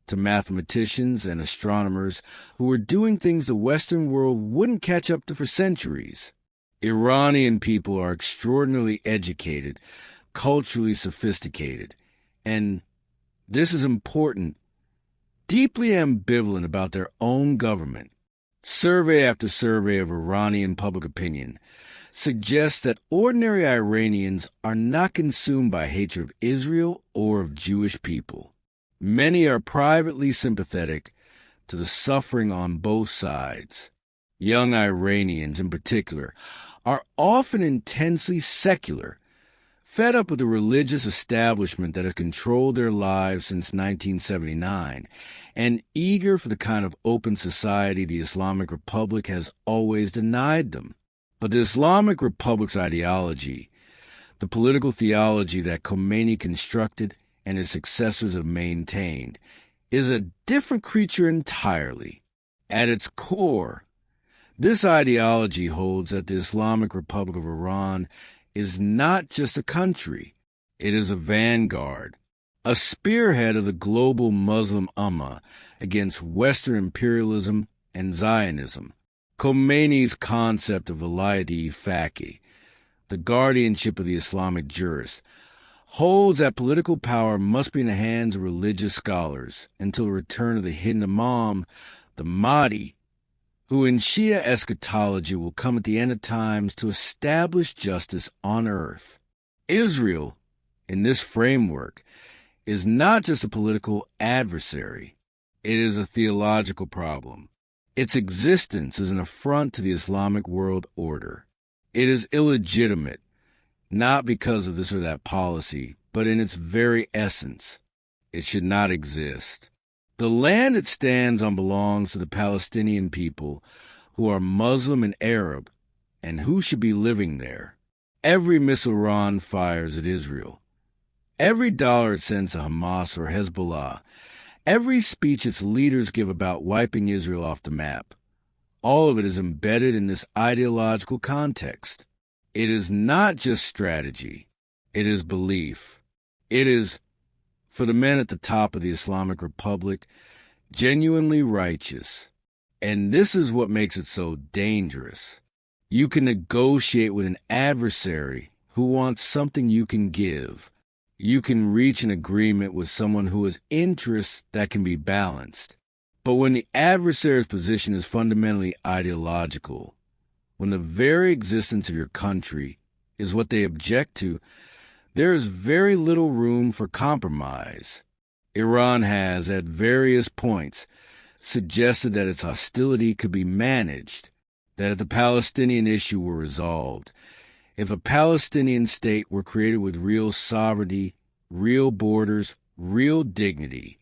to mathematicians and astronomers who were doing things the Western world wouldn't catch up to for centuries. Iranian people are extraordinarily educated, culturally sophisticated, and, this is important, deeply ambivalent about their own government. Survey after survey of Iranian public opinion suggests that ordinary Iranians are not consumed by hatred of Israel or of Jewish people. Many are privately sympathetic to the suffering on both sides. Young Iranians, in particular, are often intensely secular, fed up with the religious establishment that has controlled their lives since 1979, and eager for the kind of open society the Islamic Republic has always denied them. But the Islamic Republic's ideology, the political theology that Khomeini constructed and his successors have maintained, is a different creature entirely. At its core, this ideology holds that the Islamic Republic of Iran is not just a country, it is a vanguard, a spearhead of the global Muslim Ummah against Western imperialism and Zionism. Khomeini's concept of Vilayat-e-Faqih, the guardianship of the Islamic jurist, holds that political power must be in the hands of religious scholars until the return of the hidden Imam, the Mahdi, who in Shia eschatology will come at the end of times to establish justice on earth. Israel, in this framework, is not just a political adversary. It is a theological problem. Its existence is an affront to the Islamic world order. It is illegitimate, not because of this or that policy, but in its very essence. It should not exist. The land it stands on belongs to the Palestinian people, who are Muslim and Arab, and who should be living there. Every missile Iran fires at Israel, every dollar it sends to Hamas or Hezbollah, every speech its leaders give about wiping Israel off the map, all of it is embedded in this ideological context. It is not just strategy, it is belief. It is, for the men at the top of the Islamic Republic, genuinely righteous. And this is what makes it so dangerous. You can negotiate with an adversary who wants something you can give. You can reach an agreement with someone who has interests that can be balanced. But when the adversary's position is fundamentally ideological, when the very existence of your country is what they object to, there is very little room for compromise. Iran has, at various points, suggested that its hostility could be managed, that if the Palestinian issue were resolved, if a Palestinian state were created with real sovereignty, real borders, real dignity,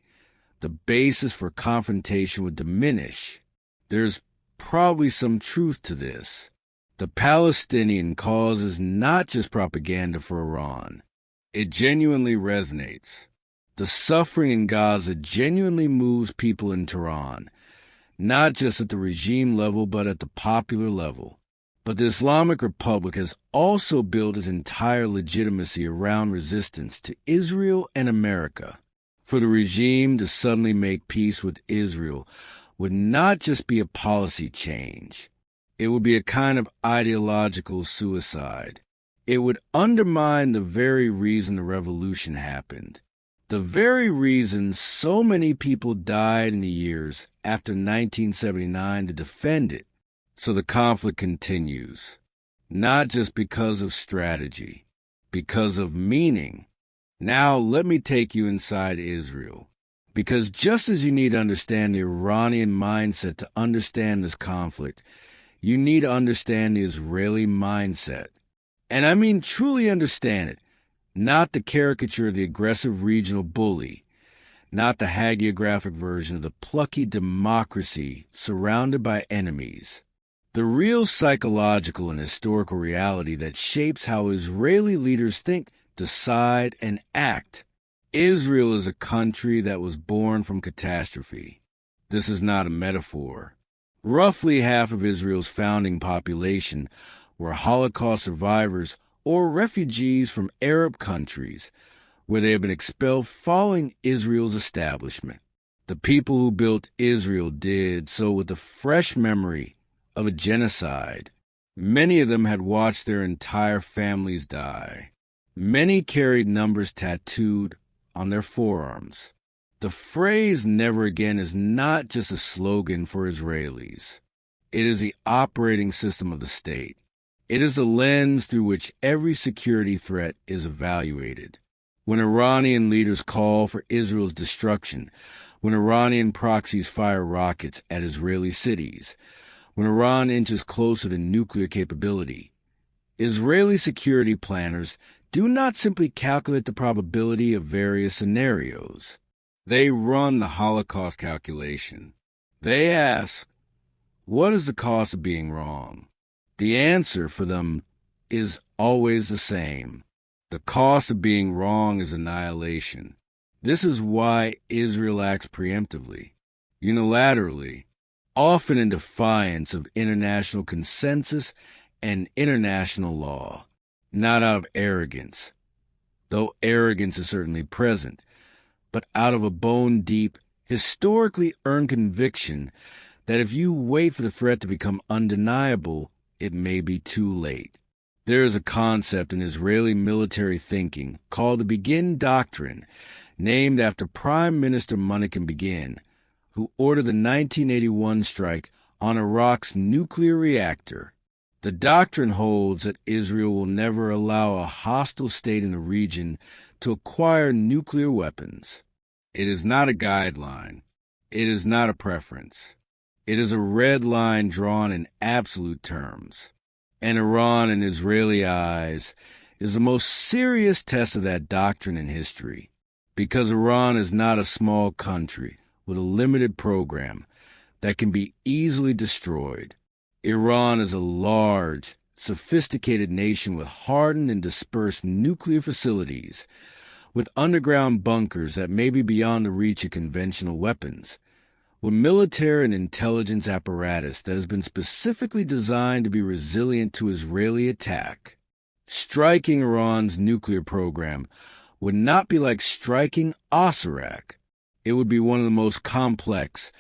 the basis for confrontation would diminish. There's probably some truth to this. The Palestinian cause is not just propaganda for Iran. It genuinely resonates. The suffering in Gaza genuinely moves people in Tehran, not just at the regime level, but at the popular level. But the Islamic Republic has also built its entire legitimacy around resistance to Israel and America. For the regime to suddenly make peace with Israel would not just be a policy change. It would be a kind of ideological suicide. It would undermine the very reason the revolution happened. The very reason so many people died in the years after 1979 to defend it. So the conflict continues, not just because of strategy, because of meaning. Now let me take you inside Israel, because just as you need to understand the Iranian mindset to understand this conflict, you need to understand the Israeli mindset. And I mean truly understand it, not the caricature of the aggressive regional bully, not the hagiographic version of the plucky democracy surrounded by enemies. The real psychological and historical reality that shapes how Israeli leaders think, decide, and act. Israel is a country that was born from catastrophe. This is not a metaphor. Roughly half of Israel's founding population were Holocaust survivors or refugees from Arab countries where they had been expelled following Israel's establishment. The people who built Israel did so with the fresh memory of a genocide. Many of them had watched their entire families die. Many carried numbers tattooed on their forearms. The phrase "never again" is not just a slogan for Israelis. It is the operating system of the state. It is the lens through which every security threat is evaluated. When Iranian leaders call for Israel's destruction, when Iranian proxies fire rockets at Israeli cities, when Iran inches closer to nuclear capability, Israeli security planners do not simply calculate the probability of various scenarios. They run the Holocaust calculation. They ask, what is the cost of being wrong? The answer for them is always the same. The cost of being wrong is annihilation. This is why Israel acts preemptively, unilaterally, often in defiance of international consensus and international law, not out of arrogance, though arrogance is certainly present, but out of a bone-deep, historically earned conviction that if you wait for the threat to become undeniable, it may be too late. There is a concept in Israeli military thinking called the Begin Doctrine, named after Prime Minister Menachem Begin, who ordered the 1981 strike on Iraq's nuclear reactor. The doctrine holds that Israel will never allow a hostile state in the region to acquire nuclear weapons. It is not a guideline. It is not a preference. It is a red line drawn in absolute terms. And Iran, in Israeli eyes, is the most serious test of that doctrine in history, because Iran is not a small country with a limited program that can be easily destroyed. Iran is a large, sophisticated nation with hardened and dispersed nuclear facilities, with underground bunkers that may be beyond the reach of conventional weapons, with military and intelligence apparatus that has been specifically designed to be resilient to Israeli attack. Striking Iran's nuclear program would not be like striking Osirak. It would be one of the most complex,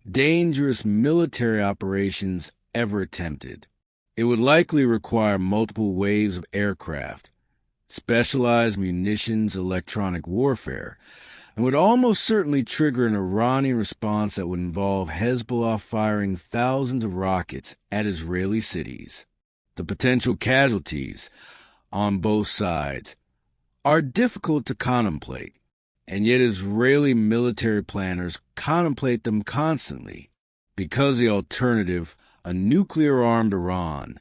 dangerous military operations ever attempted. It would likely require multiple waves of aircraft, specialized munitions, electronic warfare, and would almost certainly trigger an Iranian response that would involve Hezbollah firing thousands of rockets at Israeli cities. The potential casualties on both sides are difficult to contemplate, and yet Israeli military planners contemplate them constantly, because the alternative, a nuclear-armed Iran,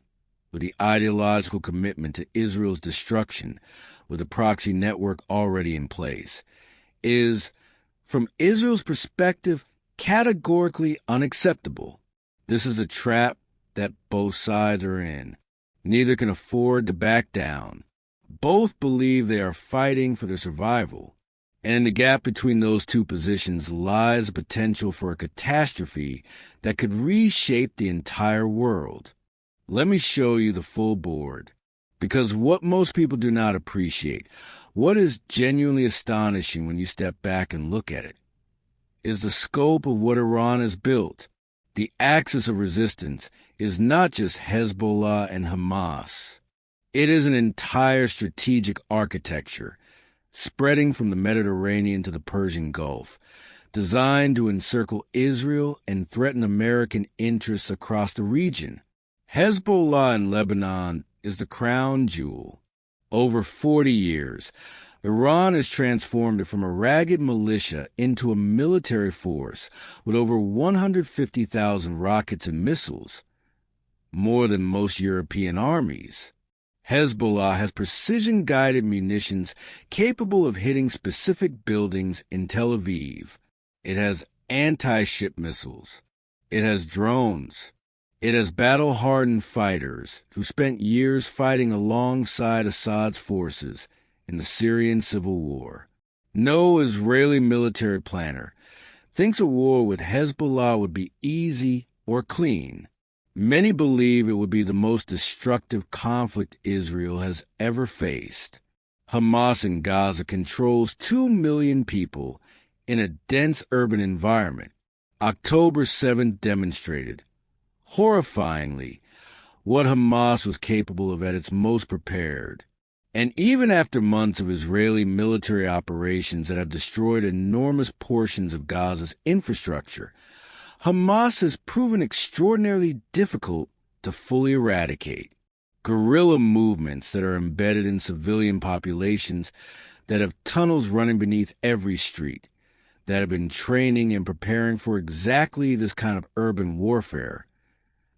with the ideological commitment to Israel's destruction, with a proxy network already in place, is, from Israel's perspective, categorically unacceptable. This is a trap that both sides are in. Neither can afford to back down. Both believe they are fighting for their survival, and in the gap between those two positions lies the potential for a catastrophe that could reshape the entire world. Let me show you the full board, because what most people do not appreciate, what is genuinely astonishing when you step back and look at it, is the scope of what Iran has built. The axis of resistance is not just Hezbollah and Hamas. It is an entire strategic architecture, spreading from the Mediterranean to the Persian Gulf, designed to encircle Israel and threaten American interests across the region. Hezbollah in Lebanon is the crown jewel. Over 40 years, Iran has transformed it from a ragged militia into a military force with over 150,000 rockets and missiles, more than most European armies. Hezbollah has precision-guided munitions capable of hitting specific buildings in Tel Aviv. It has anti-ship missiles. It has drones. It has battle-hardened fighters who spent years fighting alongside Assad's forces in the Syrian civil war. No Israeli military planner thinks a war with Hezbollah would be easy or clean. Many believe it would be the most destructive conflict Israel has ever faced. Hamas in Gaza controls 2 million people in a dense urban environment. October 7th demonstrated, horrifyingly, what Hamas was capable of at its most prepared. And even after months of Israeli military operations that have destroyed enormous portions of Gaza's infrastructure, Hamas has proven extraordinarily difficult to fully eradicate. Guerrilla movements that are embedded in civilian populations that have tunnels running beneath every street, that have been training and preparing for exactly this kind of urban warfare.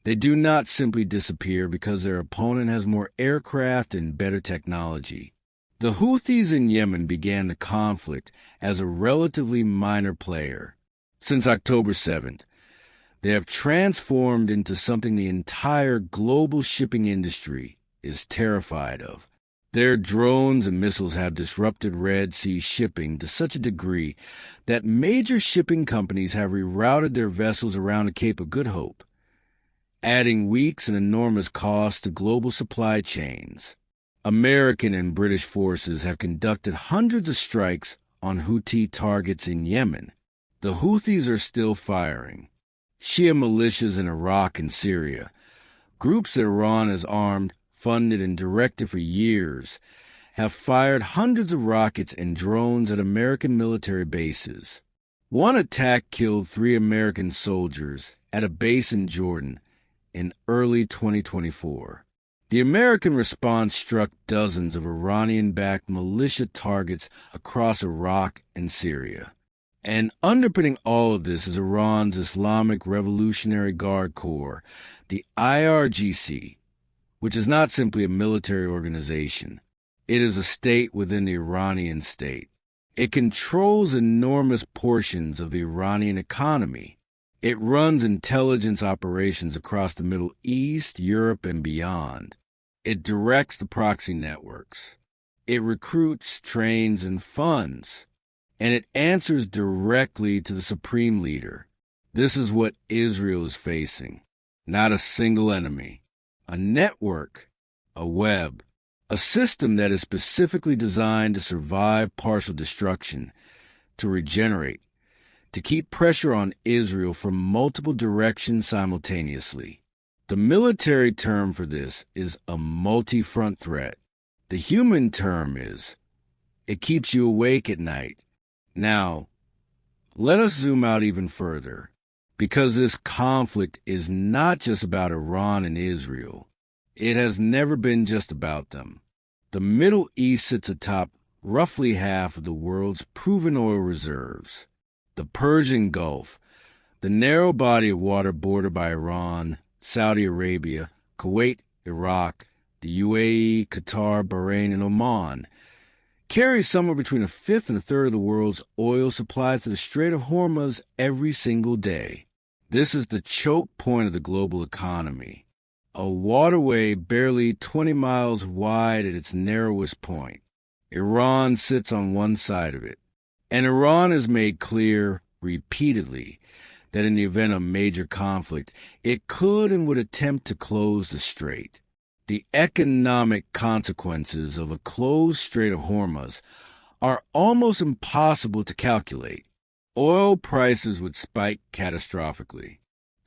They do not simply disappear because their opponent has more aircraft and better technology. The Houthis in Yemen began the conflict as a relatively minor player. Since October 7th, they have transformed into something the entire global shipping industry is terrified of. Their drones and missiles have disrupted Red Sea shipping to such a degree that major shipping companies have rerouted their vessels around the Cape of Good Hope, adding weeks and enormous costs to global supply chains. American and British forces have conducted hundreds of strikes on Houthi targets in Yemen. The Houthis are still firing. Shia militias in Iraq and Syria, groups that Iran has armed, funded, and directed for years, have fired hundreds of rockets and drones at American military bases. One attack killed 3 American soldiers at a base in Jordan in early 2024. The American response struck dozens of Iranian-backed militia targets across Iraq and Syria. And underpinning all of this is Iran's Islamic Revolutionary Guard Corps, the IRGC, which is not simply a military organization. It is a state within the Iranian state. It controls enormous portions of the Iranian economy. It runs intelligence operations across the Middle East, Europe, and beyond. It directs the proxy networks. It recruits, trains, and funds. And it answers directly to the supreme leader. This is what Israel is facing. Not a single enemy. A network, a web, a system that is specifically designed to survive partial destruction, to regenerate, to keep pressure on Israel from multiple directions simultaneously. The military term for this is a multi-front threat. The human term is, it keeps you awake at night. Now, let us zoom out even further, because this conflict is not just about Iran and Israel. It has never been just about them. The Middle East sits atop roughly half of the world's proven oil reserves. The Persian Gulf, the narrow body of water bordered by Iran, Saudi Arabia, Kuwait, Iraq, the UAE, Qatar, Bahrain, and Oman, carries somewhere between a fifth and a third of the world's oil supply to the Strait of Hormuz every single day. This is the choke point of the global economy, a waterway barely 20 miles wide at its narrowest point. Iran sits on one side of it, and Iran has made clear repeatedly that in the event of major conflict, it could and would attempt to close the strait. The economic consequences of a closed Strait of Hormuz are almost impossible to calculate. Oil prices would spike catastrophically.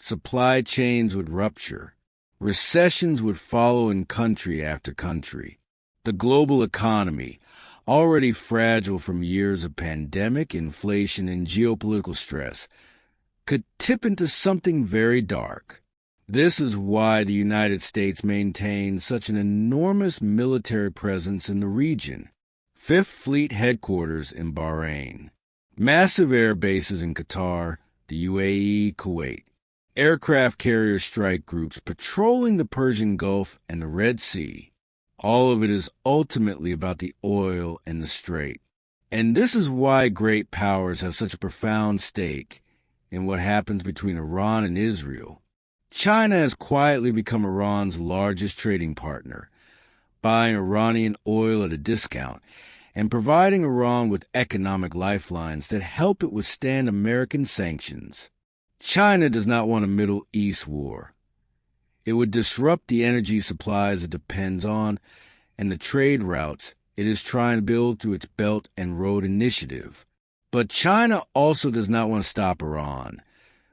Supply chains would rupture. Recessions would follow in country after country. The global economy, already fragile from years of pandemic, inflation, and geopolitical stress, could tip into something very dark. This is why the United States maintains such an enormous military presence in the region. Fifth Fleet headquarters in Bahrain. Massive air bases in Qatar, the UAE, Kuwait. Aircraft carrier strike groups patrolling the Persian Gulf and the Red Sea. All of it is ultimately about the oil and the strait. And this is why great powers have such a profound stake in what happens between Iran and Israel. China has quietly become Iran's largest trading partner, buying Iranian oil at a discount and providing Iran with economic lifelines that help it withstand American sanctions. China does not want a Middle East war. It would disrupt the energy supplies it depends on and the trade routes it is trying to build through its Belt and Road Initiative. But China also does not want to stop Iran,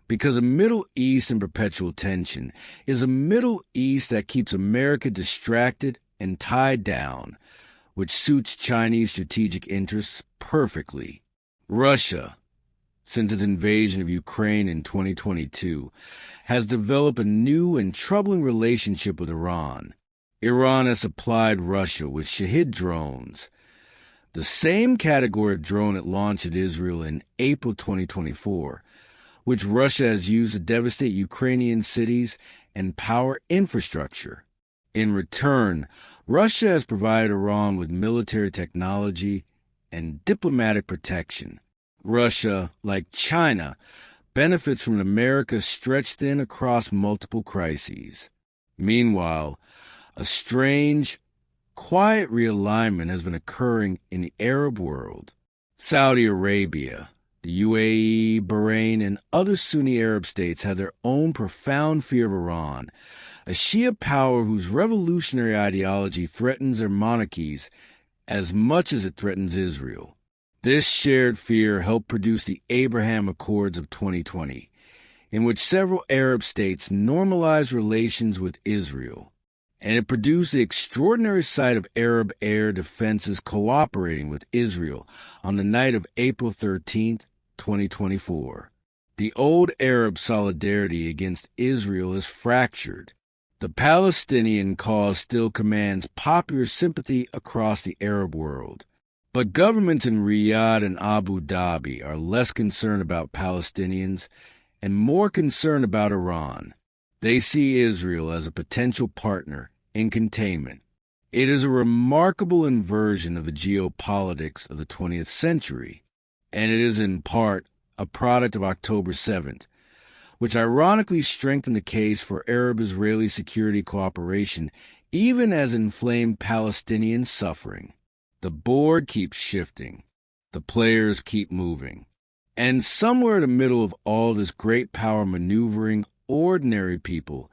because a Middle East in perpetual tension is a Middle East that keeps America distracted and tied down, which suits Chinese strategic interests perfectly. Russia, since its invasion of Ukraine in 2022, has developed a new and troubling relationship with Iran. Iran has supplied Russia with Shahid drones, the same category of drone it launched at Israel in April 2024, which Russia has used to devastate Ukrainian cities and power infrastructure. In return, Russia has provided Iran with military technology and diplomatic protection. Russia, like China, benefits from an America stretched thin across multiple crises. Meanwhile, a strange, quiet realignment has been occurring in the Arab world. Saudi Arabia, the UAE, Bahrain, and other Sunni Arab states have their own profound fear of Iran, a Shia power whose revolutionary ideology threatens their monarchies as much as it threatens Israel. This shared fear helped produce the Abraham Accords of 2020, in which several Arab states normalized relations with Israel, and it produced the extraordinary sight of Arab air defenses cooperating with Israel on the night of April 13, 2024. The old Arab solidarity against Israel is fractured. The Palestinian cause still commands popular sympathy across the Arab world, but governments in Riyadh and Abu Dhabi are less concerned about Palestinians and more concerned about Iran. They see Israel as a potential partner in containment. It is a remarkable inversion of the geopolitics of the 20th century, and it is in part a product of October 7th, which ironically strengthened the case for Arab-Israeli security cooperation even as inflamed Palestinian suffering. The board keeps shifting. The players keep moving. And somewhere in the middle of all this great power maneuvering, ordinary people,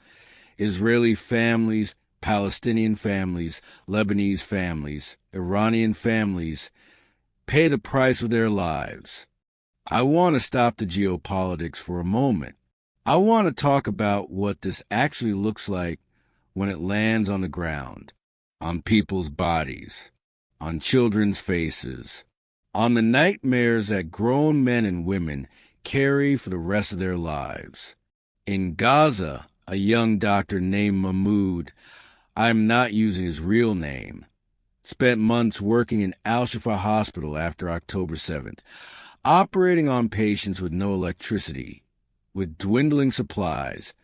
Israeli families, Palestinian families, Lebanese families, Iranian families, pay the price with their lives. I want to stop the geopolitics for a moment. I want to talk about what this actually looks like when it lands on the ground, on people's bodies, on children's faces, on the nightmares that grown men and women carry for the rest of their lives. In Gaza, a young doctor named Mahmoud, I'm not using his real name, spent months working in Al-Shifa Hospital after October 7th, operating on patients with no electricity, with dwindling supplies,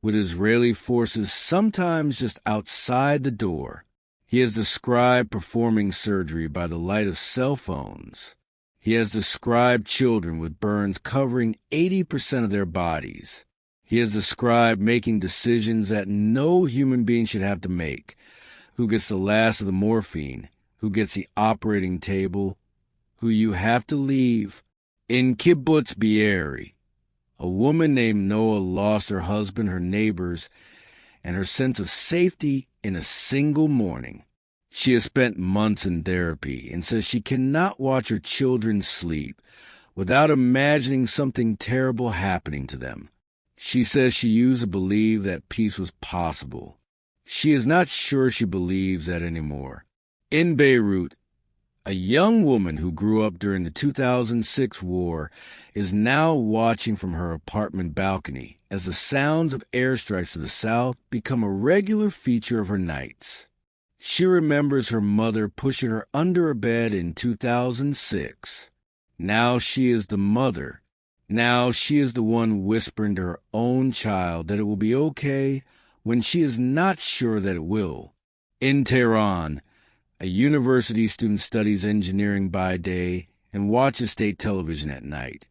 with Israeli forces sometimes just outside the door. He has described performing surgery by the light of cell phones. He has described children with burns covering 80% of their bodies. He has described making decisions that no human being should have to make. Who gets the last of the morphine? Who gets the operating table? Who you have to leave? In Kibbutz Be'eri, a woman named Noah lost her husband, her neighbors, and her sense of safety in a single morning. She has spent months in therapy and says she cannot watch her children sleep without imagining something terrible happening to them. She says she used to believe that peace was possible. She is not sure she believes that anymore. In Beirut, a young woman who grew up during the 2006 war is now watching from her apartment balcony as the sounds of airstrikes to the south become a regular feature of her nights. She remembers her mother pushing her under a bed in 2006. Now she is the mother. Now she is the one whispering to her own child that it will be okay when she is not sure that it will. In Tehran, a university student studies engineering by day and watches state television at night,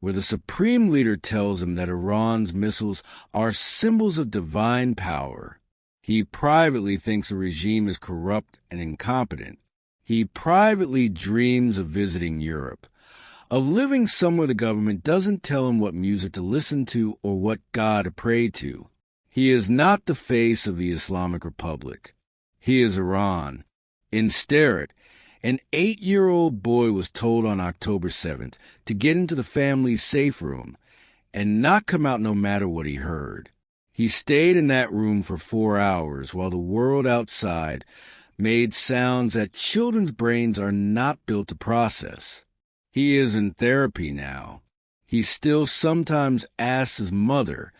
where the supreme leader tells him that Iran's missiles are symbols of divine power. He privately thinks the regime is corrupt and incompetent. He privately dreams of visiting Europe, of living somewhere the government doesn't tell him what music to listen to or what God to pray to. He is not the face of the Islamic Republic. He is Iran. Instead, an 8-year-old boy was told on October 7th to get into the family's safe room and not come out no matter what he heard. He stayed in that room for 4 hours while the world outside made sounds that children's brains are not built to process. He is in therapy now. He still sometimes asks his mother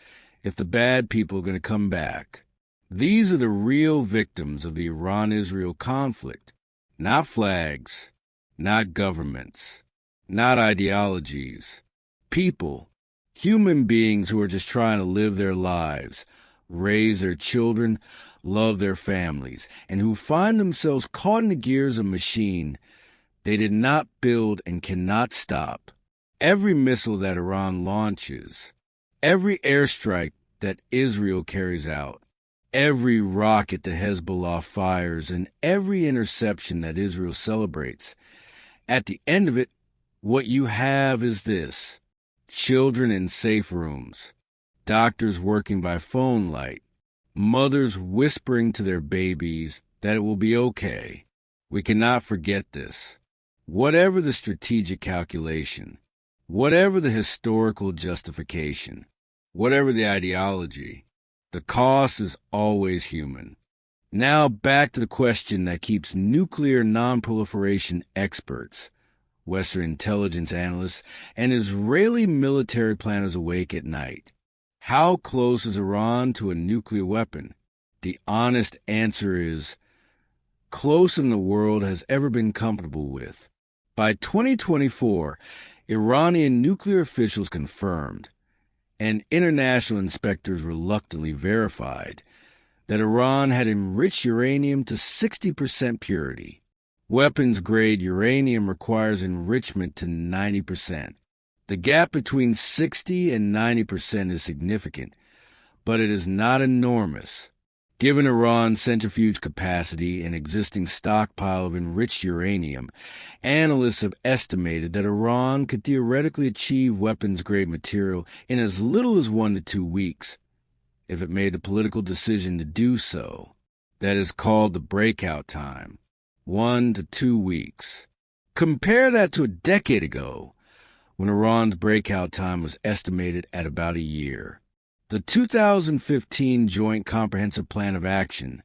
if the bad people are going to come back. These are the real victims of the Iran-Israel conflict. Not flags, not governments, not ideologies. People, human beings who are just trying to live their lives, raise their children, love their families, and who find themselves caught in the gears of a machine they did not build and cannot stop. Every missile that Iran launches, every airstrike that Israel carries out, every rocket that Hezbollah fires, and every interception that Israel celebrates, at the end of it, what you have is this: children in safe rooms, doctors working by phone light, mothers whispering to their babies that it will be okay. We cannot forget this. Whatever the strategic calculation, whatever the historical justification, whatever the ideology, the cost is always human. Now back to the question that keeps nuclear non-proliferation experts, Western intelligence analysts, and Israeli military planners awake at night. How close is Iran to a nuclear weapon? The honest answer is closer than the world has ever been comfortable with. By 2024, Iranian nuclear officials confirmed, and international inspectors reluctantly verified, that Iran had enriched uranium to 60% purity. Weapons-grade uranium requires enrichment to 90%. The gap between 60 and 90% is significant, but it is not enormous. Given Iran's centrifuge capacity and existing stockpile of enriched uranium, analysts have estimated that Iran could theoretically achieve weapons-grade material in as little as 1 to 2 weeks, if it made the political decision to do so. That is called the breakout time. 1 to 2 weeks. Compare that to a decade ago, when Iran's breakout time was estimated at about a year. The 2015 Joint Comprehensive Plan of Action,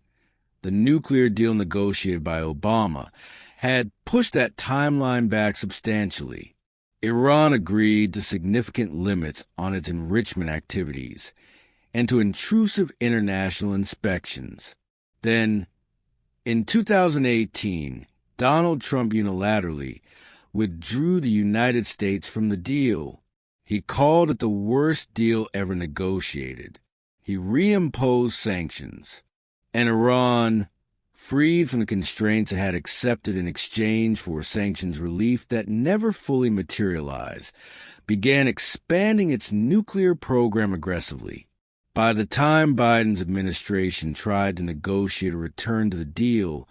the nuclear deal negotiated by Obama, had pushed that timeline back substantially. Iran agreed to significant limits on its enrichment activities and to intrusive international inspections. Then, in 2018, Donald Trump unilaterally withdrew the United States from the deal. He called it the worst deal ever negotiated. He reimposed sanctions, and Iran, freed from the constraints it had accepted in exchange for sanctions relief that never fully materialized, began expanding its nuclear program aggressively. By the time Biden's administration tried to negotiate a return to the deal,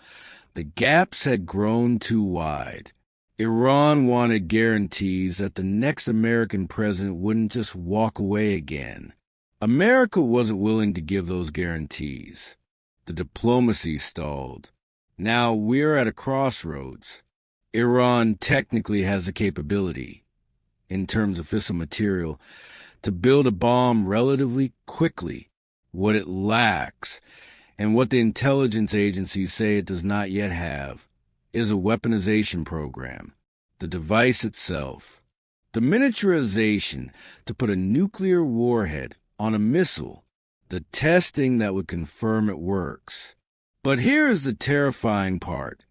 the gaps had grown too wide. Iran wanted guarantees that the next American president wouldn't just walk away again. America wasn't willing to give those guarantees. The diplomacy stalled. Now we're at a crossroads. Iran technically has the capability, in terms of fissile material, to build a bomb relatively quickly. What it lacks, and what the intelligence agencies say it does not yet have, is a weaponization program, the device itself, the miniaturization to put a nuclear warhead on a missile, the testing that would confirm it works. But here is the terrifying part.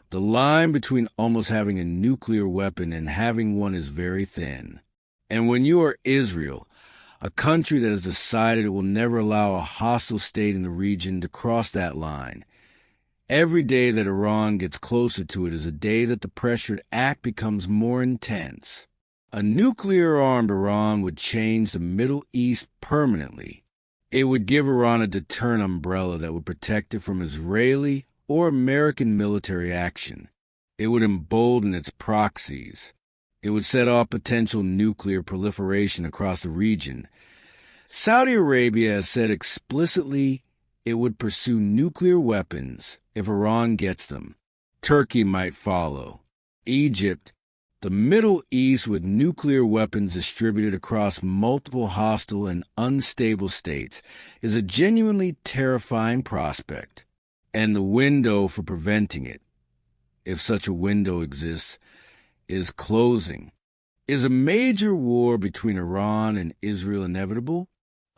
The line between almost having a nuclear weapon and having one is very thin. And when you are Israel, a country that has decided it will never allow a hostile state in the region to cross that line, every day that Iran gets closer to it is a day that the pressure to act becomes more intense. A nuclear-armed Iran would change the Middle East permanently. It would give Iran a deterrent umbrella that would protect it from Israeli or American military action. It would embolden its proxies. It would set off potential nuclear proliferation across the region. Saudi Arabia has said explicitly it would pursue nuclear weapons if Iran gets them. Turkey might follow. Egypt, the Middle East with nuclear weapons distributed across multiple hostile and unstable states, is a genuinely terrifying prospect. And the window for preventing it, if such a window exists, is closing. Is a major war between Iran and Israel inevitable?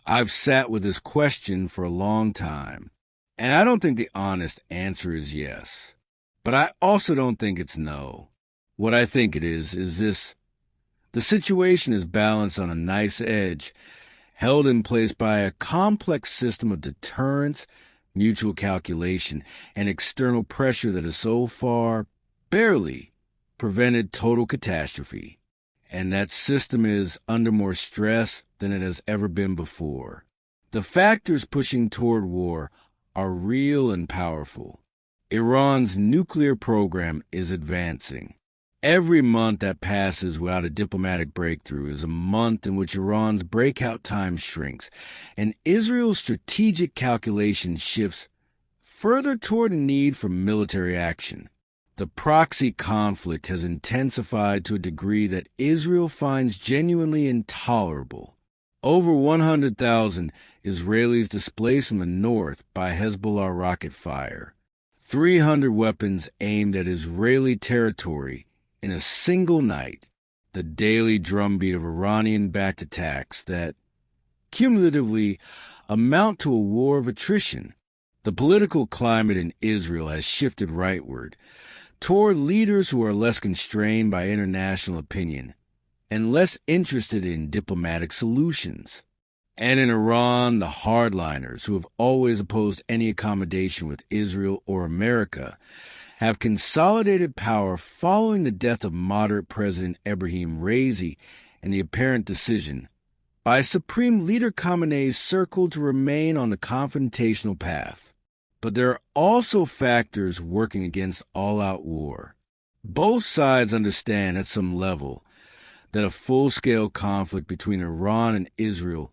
I've sat with this question for a long time, and I don't think the honest answer is yes. But I also don't think it's no. What I think it is this: the situation is balanced on a knife's edge, held in place by a complex system of deterrence, mutual calculation, and external pressure that has so far barely prevented total catastrophe. And that system is under more stress than it has ever been before. The factors pushing toward war are real and powerful. Iran's nuclear program is advancing. Every month that passes without a diplomatic breakthrough is a month in which Iran's breakout time shrinks, and Israel's strategic calculation shifts further toward a need for military action. The proxy conflict has intensified to a degree that Israel finds genuinely intolerable. Over 100,000 Israelis displaced from the north by Hezbollah rocket fire. 300 weapons aimed at Israeli territory in a single night. The daily drumbeat of Iranian-backed attacks that, cumulatively, amount to a war of attrition. The political climate in Israel has shifted rightward, toward leaders who are less constrained by international opinion and less interested in diplomatic solutions. And in Iran, the hardliners, who have always opposed any accommodation with Israel or America, have consolidated power following the death of moderate President Ebrahim Raisi and the apparent decision by Supreme Leader Khamenei's circle to remain on the confrontational path. But there are also factors working against all-out war. Both sides understand at some level that a full-scale conflict between Iran and Israel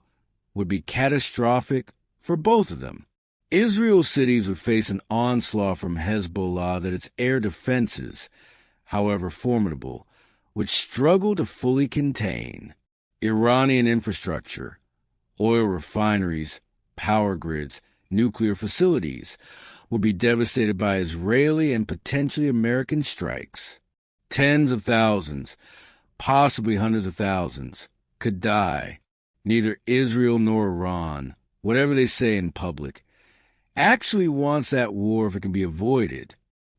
would be catastrophic for both of them. Israel's cities would face an onslaught from Hezbollah that its air defenses, however formidable, would struggle to fully contain. Iranian infrastructure, oil refineries, power grids, nuclear facilities would be devastated by Israeli and potentially American strikes. Tens of thousands, possibly hundreds of thousands, could die. Neither Israel nor Iran, whatever they say in public, actually wants that war if it can be avoided.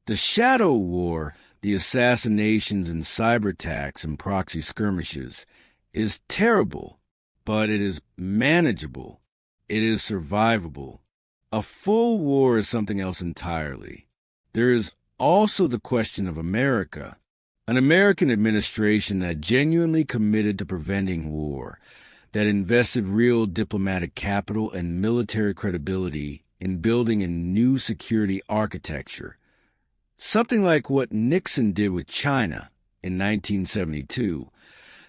The shadow war, the assassinations and cyber attacks and proxy skirmishes, is terrible, but it is manageable. It is survivable. A full war is something else entirely. There is also the question of America, an American administration that genuinely committed to preventing war, that invested real diplomatic capital and military credibility in building a new security architecture, something like what Nixon did with China in 1972,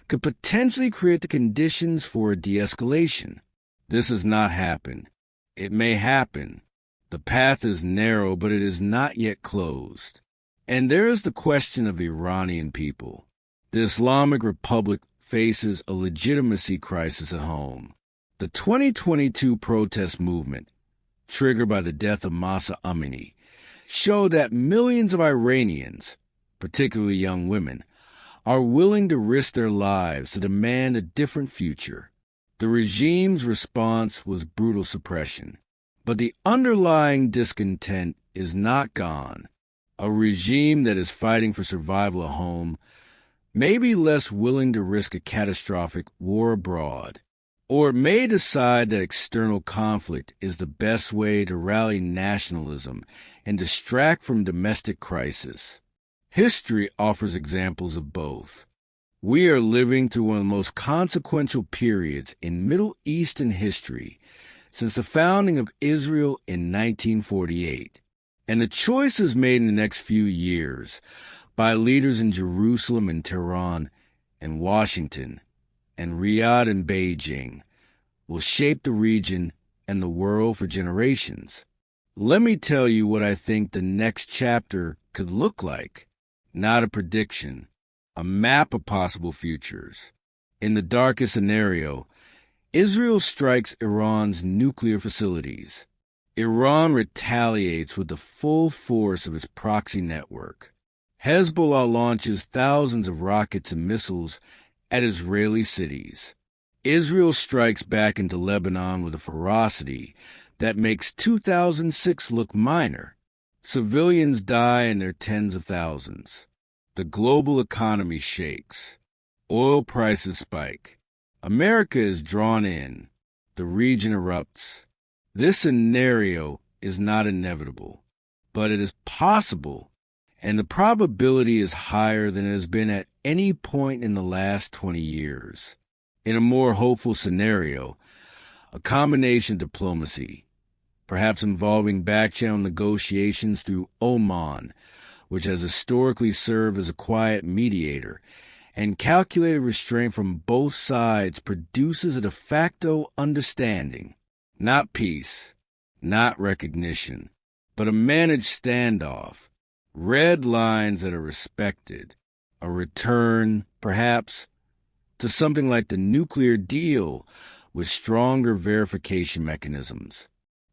could potentially create the conditions for a de-escalation. This has not happened. It may happen. The path is narrow, but it is not yet closed. And there is the question of the Iranian people. The Islamic Republic faces a legitimacy crisis at home. The 2022 protest movement, triggered by the death of Mossad, showed that millions of Iranians, particularly young women, are willing to risk their lives to demand a different future. The regime's response was brutal suppression, but the underlying discontent is not gone. A regime that is fighting for survival at home may be less willing to risk a catastrophic war abroad, or it may decide that external conflict is the best way to rally nationalism and distract from domestic crisis. History offers examples of both. We are living through one of the most consequential periods in Middle Eastern history since the founding of Israel in 1948, And the choices made in the next few years by leaders in Jerusalem and Tehran and Washington and Riyadh and Beijing will shape the region and the world for generations. Let me tell you what I think the next chapter could look like. Not a prediction, a map of possible futures. In the darkest scenario, Israel strikes Iran's nuclear facilities. Iran retaliates with the full force of its proxy network. Hezbollah launches thousands of rockets and missiles at Israeli cities. Israel strikes back into Lebanon with a ferocity that makes 2006 look minor. Civilians die in their tens of thousands. The global economy shakes. Oil prices spike. America is drawn in. The region erupts. This scenario is not inevitable, but it is possible, and the probability is higher than it has been at any point in the last 20 years. In a more hopeful scenario, a combination of diplomacy, perhaps involving back-channel negotiations through Oman, which has historically served as a quiet mediator, and calculated restraint from both sides produces a de facto understanding. Not peace, not recognition, but a managed standoff, red lines that are respected, a return, perhaps, to something like the nuclear deal with stronger verification mechanisms,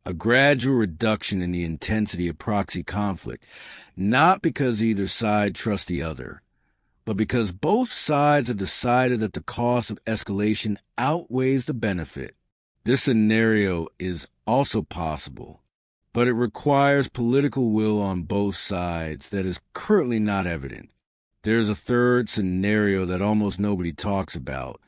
a gradual reduction in the intensity of proxy conflict, not because either side trusts the other, but because both sides have decided that the cost of escalation outweighs the benefit. This scenario is also possible, but it requires political will on both sides that is currently not evident. There's a third scenario that almost nobody talks about,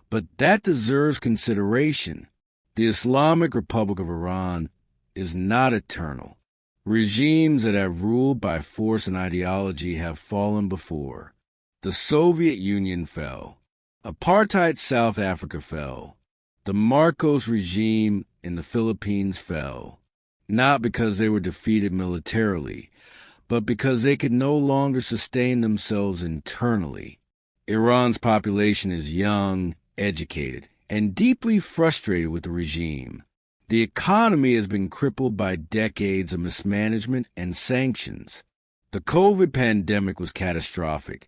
but that deserves consideration. The Islamic Republic of Iran is not eternal. Regimes that have ruled by force and ideology have fallen before. The Soviet Union fell. Apartheid South Africa fell. The Marcos regime in the Philippines fell, not because they were defeated militarily, but because they could no longer sustain themselves internally. Iran's population is young, educated, and deeply frustrated with the regime. The economy has been crippled by decades of mismanagement and sanctions. The COVID pandemic was catastrophic,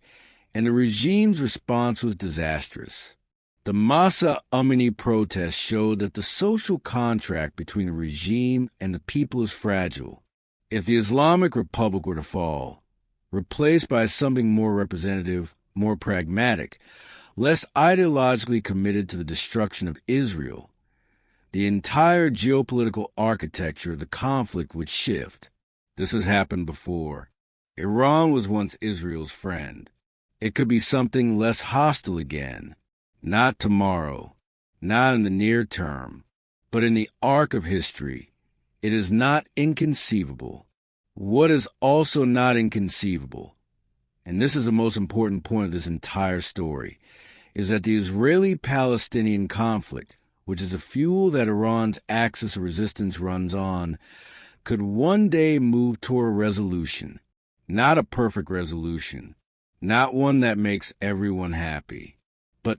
and the regime's response was disastrous. The Massa Khomeini protests showed that the social contract between the regime and the people is fragile. If the Islamic Republic were to fall, replaced by something more representative, more pragmatic, less ideologically committed to the destruction of Israel, the entire geopolitical architecture of the conflict would shift. This has happened before. Iran was once Israel's friend. It could be something less hostile again. Not tomorrow, not in the near term, but in the arc of history. It is not inconceivable. What is also not inconceivable, and this is the most important point of this entire story, is that the Israeli-Palestinian conflict, which is the fuel that Iran's axis of resistance runs on, could one day move toward a resolution. Not a perfect resolution, not one that makes everyone happy, but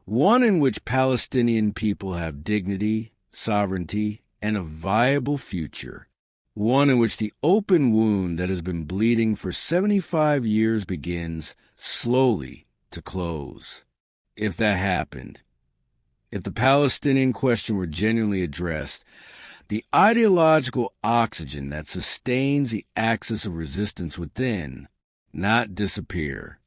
one in which Palestinian people have dignity, sovereignty, and a viable future. One in which the open wound that has been bleeding for 75 years begins slowly to close. If that happened, if the Palestinian question were genuinely addressed, the ideological oxygen that sustains the axis of resistance would then not disappear,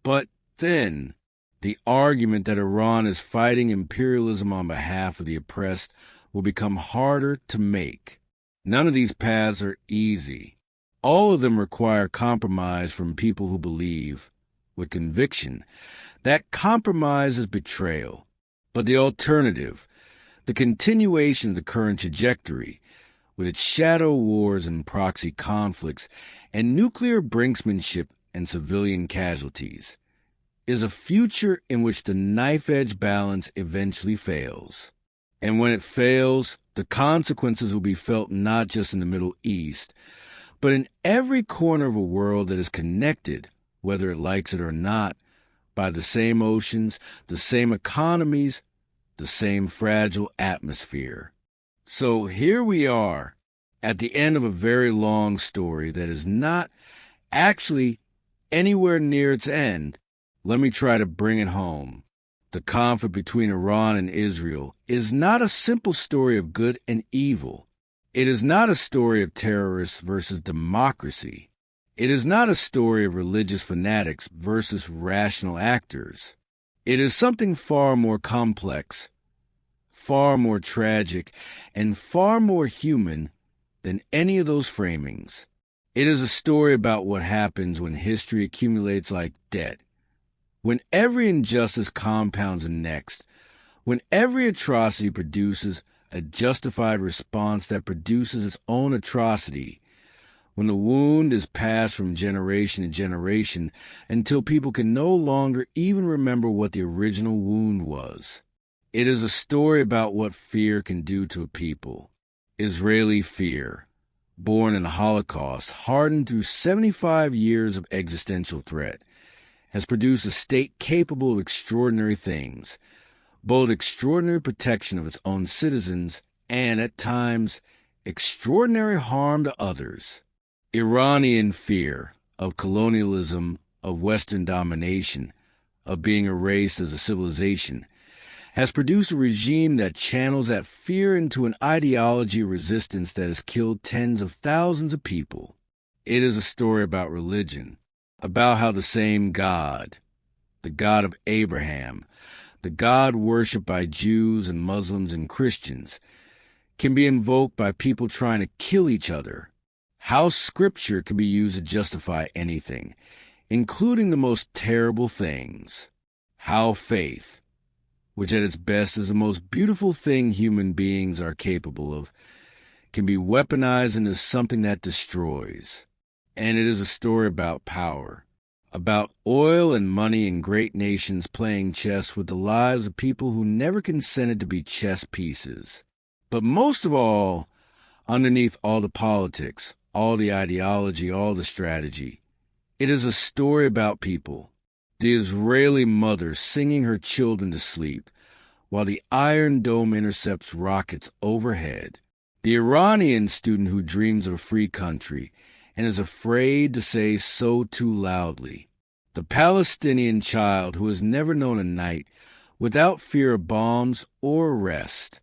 but then the argument that Iran is fighting imperialism on behalf of the oppressed will become harder to make. None of these paths are easy. All of them require compromise from people who believe, with conviction, that compromise is betrayal. But the alternative, the continuation of the current trajectory, with its shadow wars and proxy conflicts and nuclear brinksmanship and civilian casualties, is a future in which the knife-edge balance eventually fails. And when it fails, the consequences will be felt not just in the Middle East, But in every corner of a world that is connected, whether it likes it or not, by the same oceans, the same economies, the same fragile atmosphere. So here we are, at the end of a very long story that is not actually anywhere near its end. Let me try to bring it home. The conflict between Iran and Israel is not a simple story of good and evil. It is not a story of terrorists versus democracy. It is not a story of religious fanatics versus rational actors. It is something far more complex, far more tragic, and far more human than any of those framings. It is a story about what happens when history accumulates like debt, when every injustice compounds the next, when every atrocity produces a justified response that produces its own atrocity, when the wound is passed from generation to generation until people can no longer even remember what the original wound was. It is a story about what fear can do to a people. Israeli fear, born in the Holocaust, hardened through 75 years of existential threat, has produced a state capable of extraordinary things, both extraordinary protection of its own citizens and, at times, extraordinary harm to others. Iranian fear of colonialism, of Western domination, of being erased as a civilization, has produced a regime that channels that fear into an ideology of resistance that has killed tens of thousands of people. It is a story about religion, about how the same God, the God of Abraham, the God worshipped by Jews and Muslims and Christians, can be invoked by people trying to kill each other. How Scripture can be used to justify anything, including the most terrible things. How faith, which at its best is the most beautiful thing human beings are capable of, can be weaponized into something that destroys. And it is a story about power, about oil and money and great nations playing chess with the lives of people who never consented to be chess pieces. But most of all, underneath all the politics, all the ideology, all the strategy, it is a story about people. The Israeli mother singing her children to sleep while the Iron Dome intercepts rockets overhead. The Iranian student who dreams of a free country and is afraid to say so too loudly. The Palestinian child who has never known a night without fear of bombs or arrest.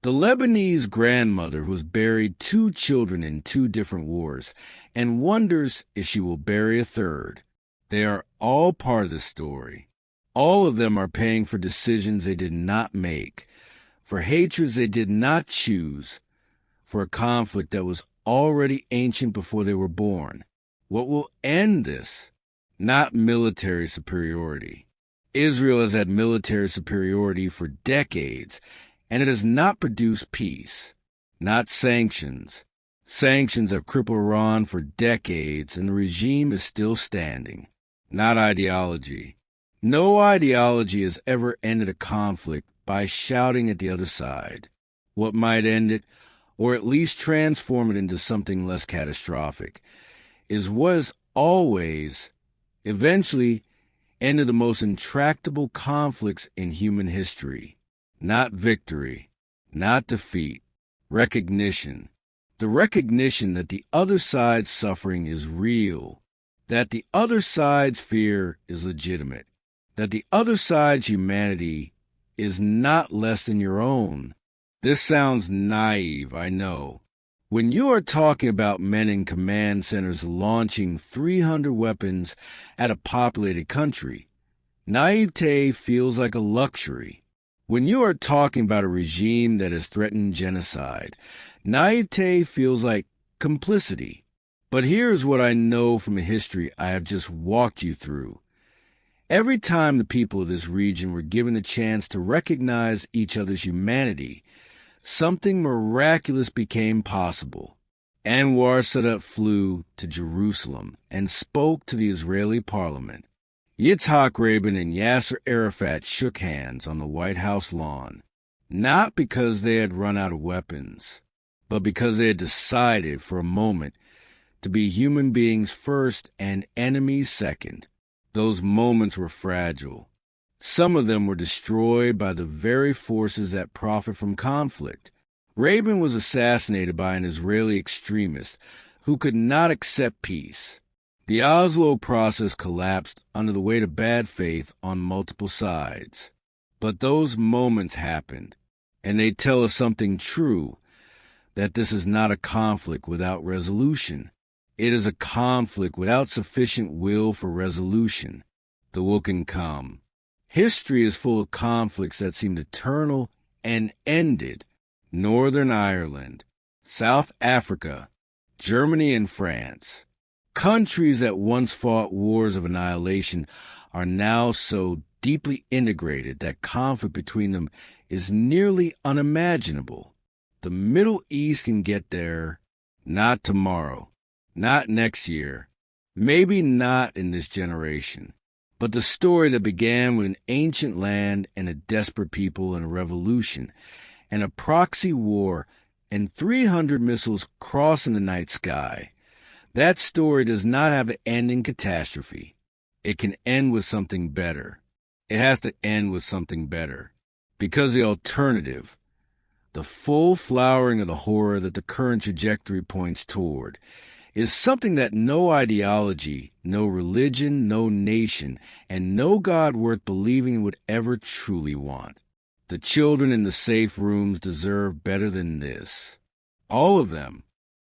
The Lebanese grandmother who has buried 2 children in 2 different wars and wonders if she will bury a third. They are all part of the story. All of them are paying for decisions they did not make, for hatreds they did not choose, for a conflict that was already ancient before they were born. What will end this? Not military superiority. Israel has had military superiority for decades, and it has not produced peace. Not sanctions. Sanctions have crippled Iran for decades, and the regime is still standing. Not ideology. No ideology has ever ended a conflict by shouting at the other side. What might end it, or at least transform it into something less catastrophic, is what has always, eventually, ended the most intractable conflicts in human history. Not victory, not defeat, recognition. The recognition that the other side's suffering is real, that the other side's fear is legitimate, that the other side's humanity is not less than your own. This sounds naive, I know. When you are talking about men in command centers launching 300 weapons at a populated country, naivete feels like a luxury. When you are talking about a regime that has threatened genocide, naivete feels like complicity. But here's what I know from the history I have just walked you through. Every time the people of this region were given a chance to recognize each other's humanity, something miraculous became possible. Anwar Sadat flew to Jerusalem and spoke to the Israeli parliament. Yitzhak Rabin and Yasser Arafat shook hands on the White House lawn, not because they had run out of weapons, but because they had decided for a moment to be human beings first and enemies second. Those moments were fragile. Some of them were destroyed by the very forces that profit from conflict. Rabin was assassinated by an Israeli extremist who could not accept peace. The Oslo process collapsed under the weight of bad faith on multiple sides. But those moments happened, and they tell us something true, that this is not a conflict without resolution. It is a conflict without sufficient will for resolution. The will can come. History is full of conflicts that seemed eternal and ended. Northern Ireland, South Africa, Germany and France. Countries that once fought wars of annihilation are now so deeply integrated that conflict between them is nearly unimaginable. The Middle East can get there, not tomorrow, not next year, maybe not in this generation. But the story that began with an ancient land and a desperate people and a revolution, and a proxy war, and 300 missiles crossing the night sky, that story does not have an end in catastrophe. It can end with something better. It has to end with something better. Because the alternative, the full flowering of the horror that the current trajectory points toward, is something that no ideology, no religion, no nation, and no God worth believing would ever truly want. The children in the safe rooms deserve better than this. All of them.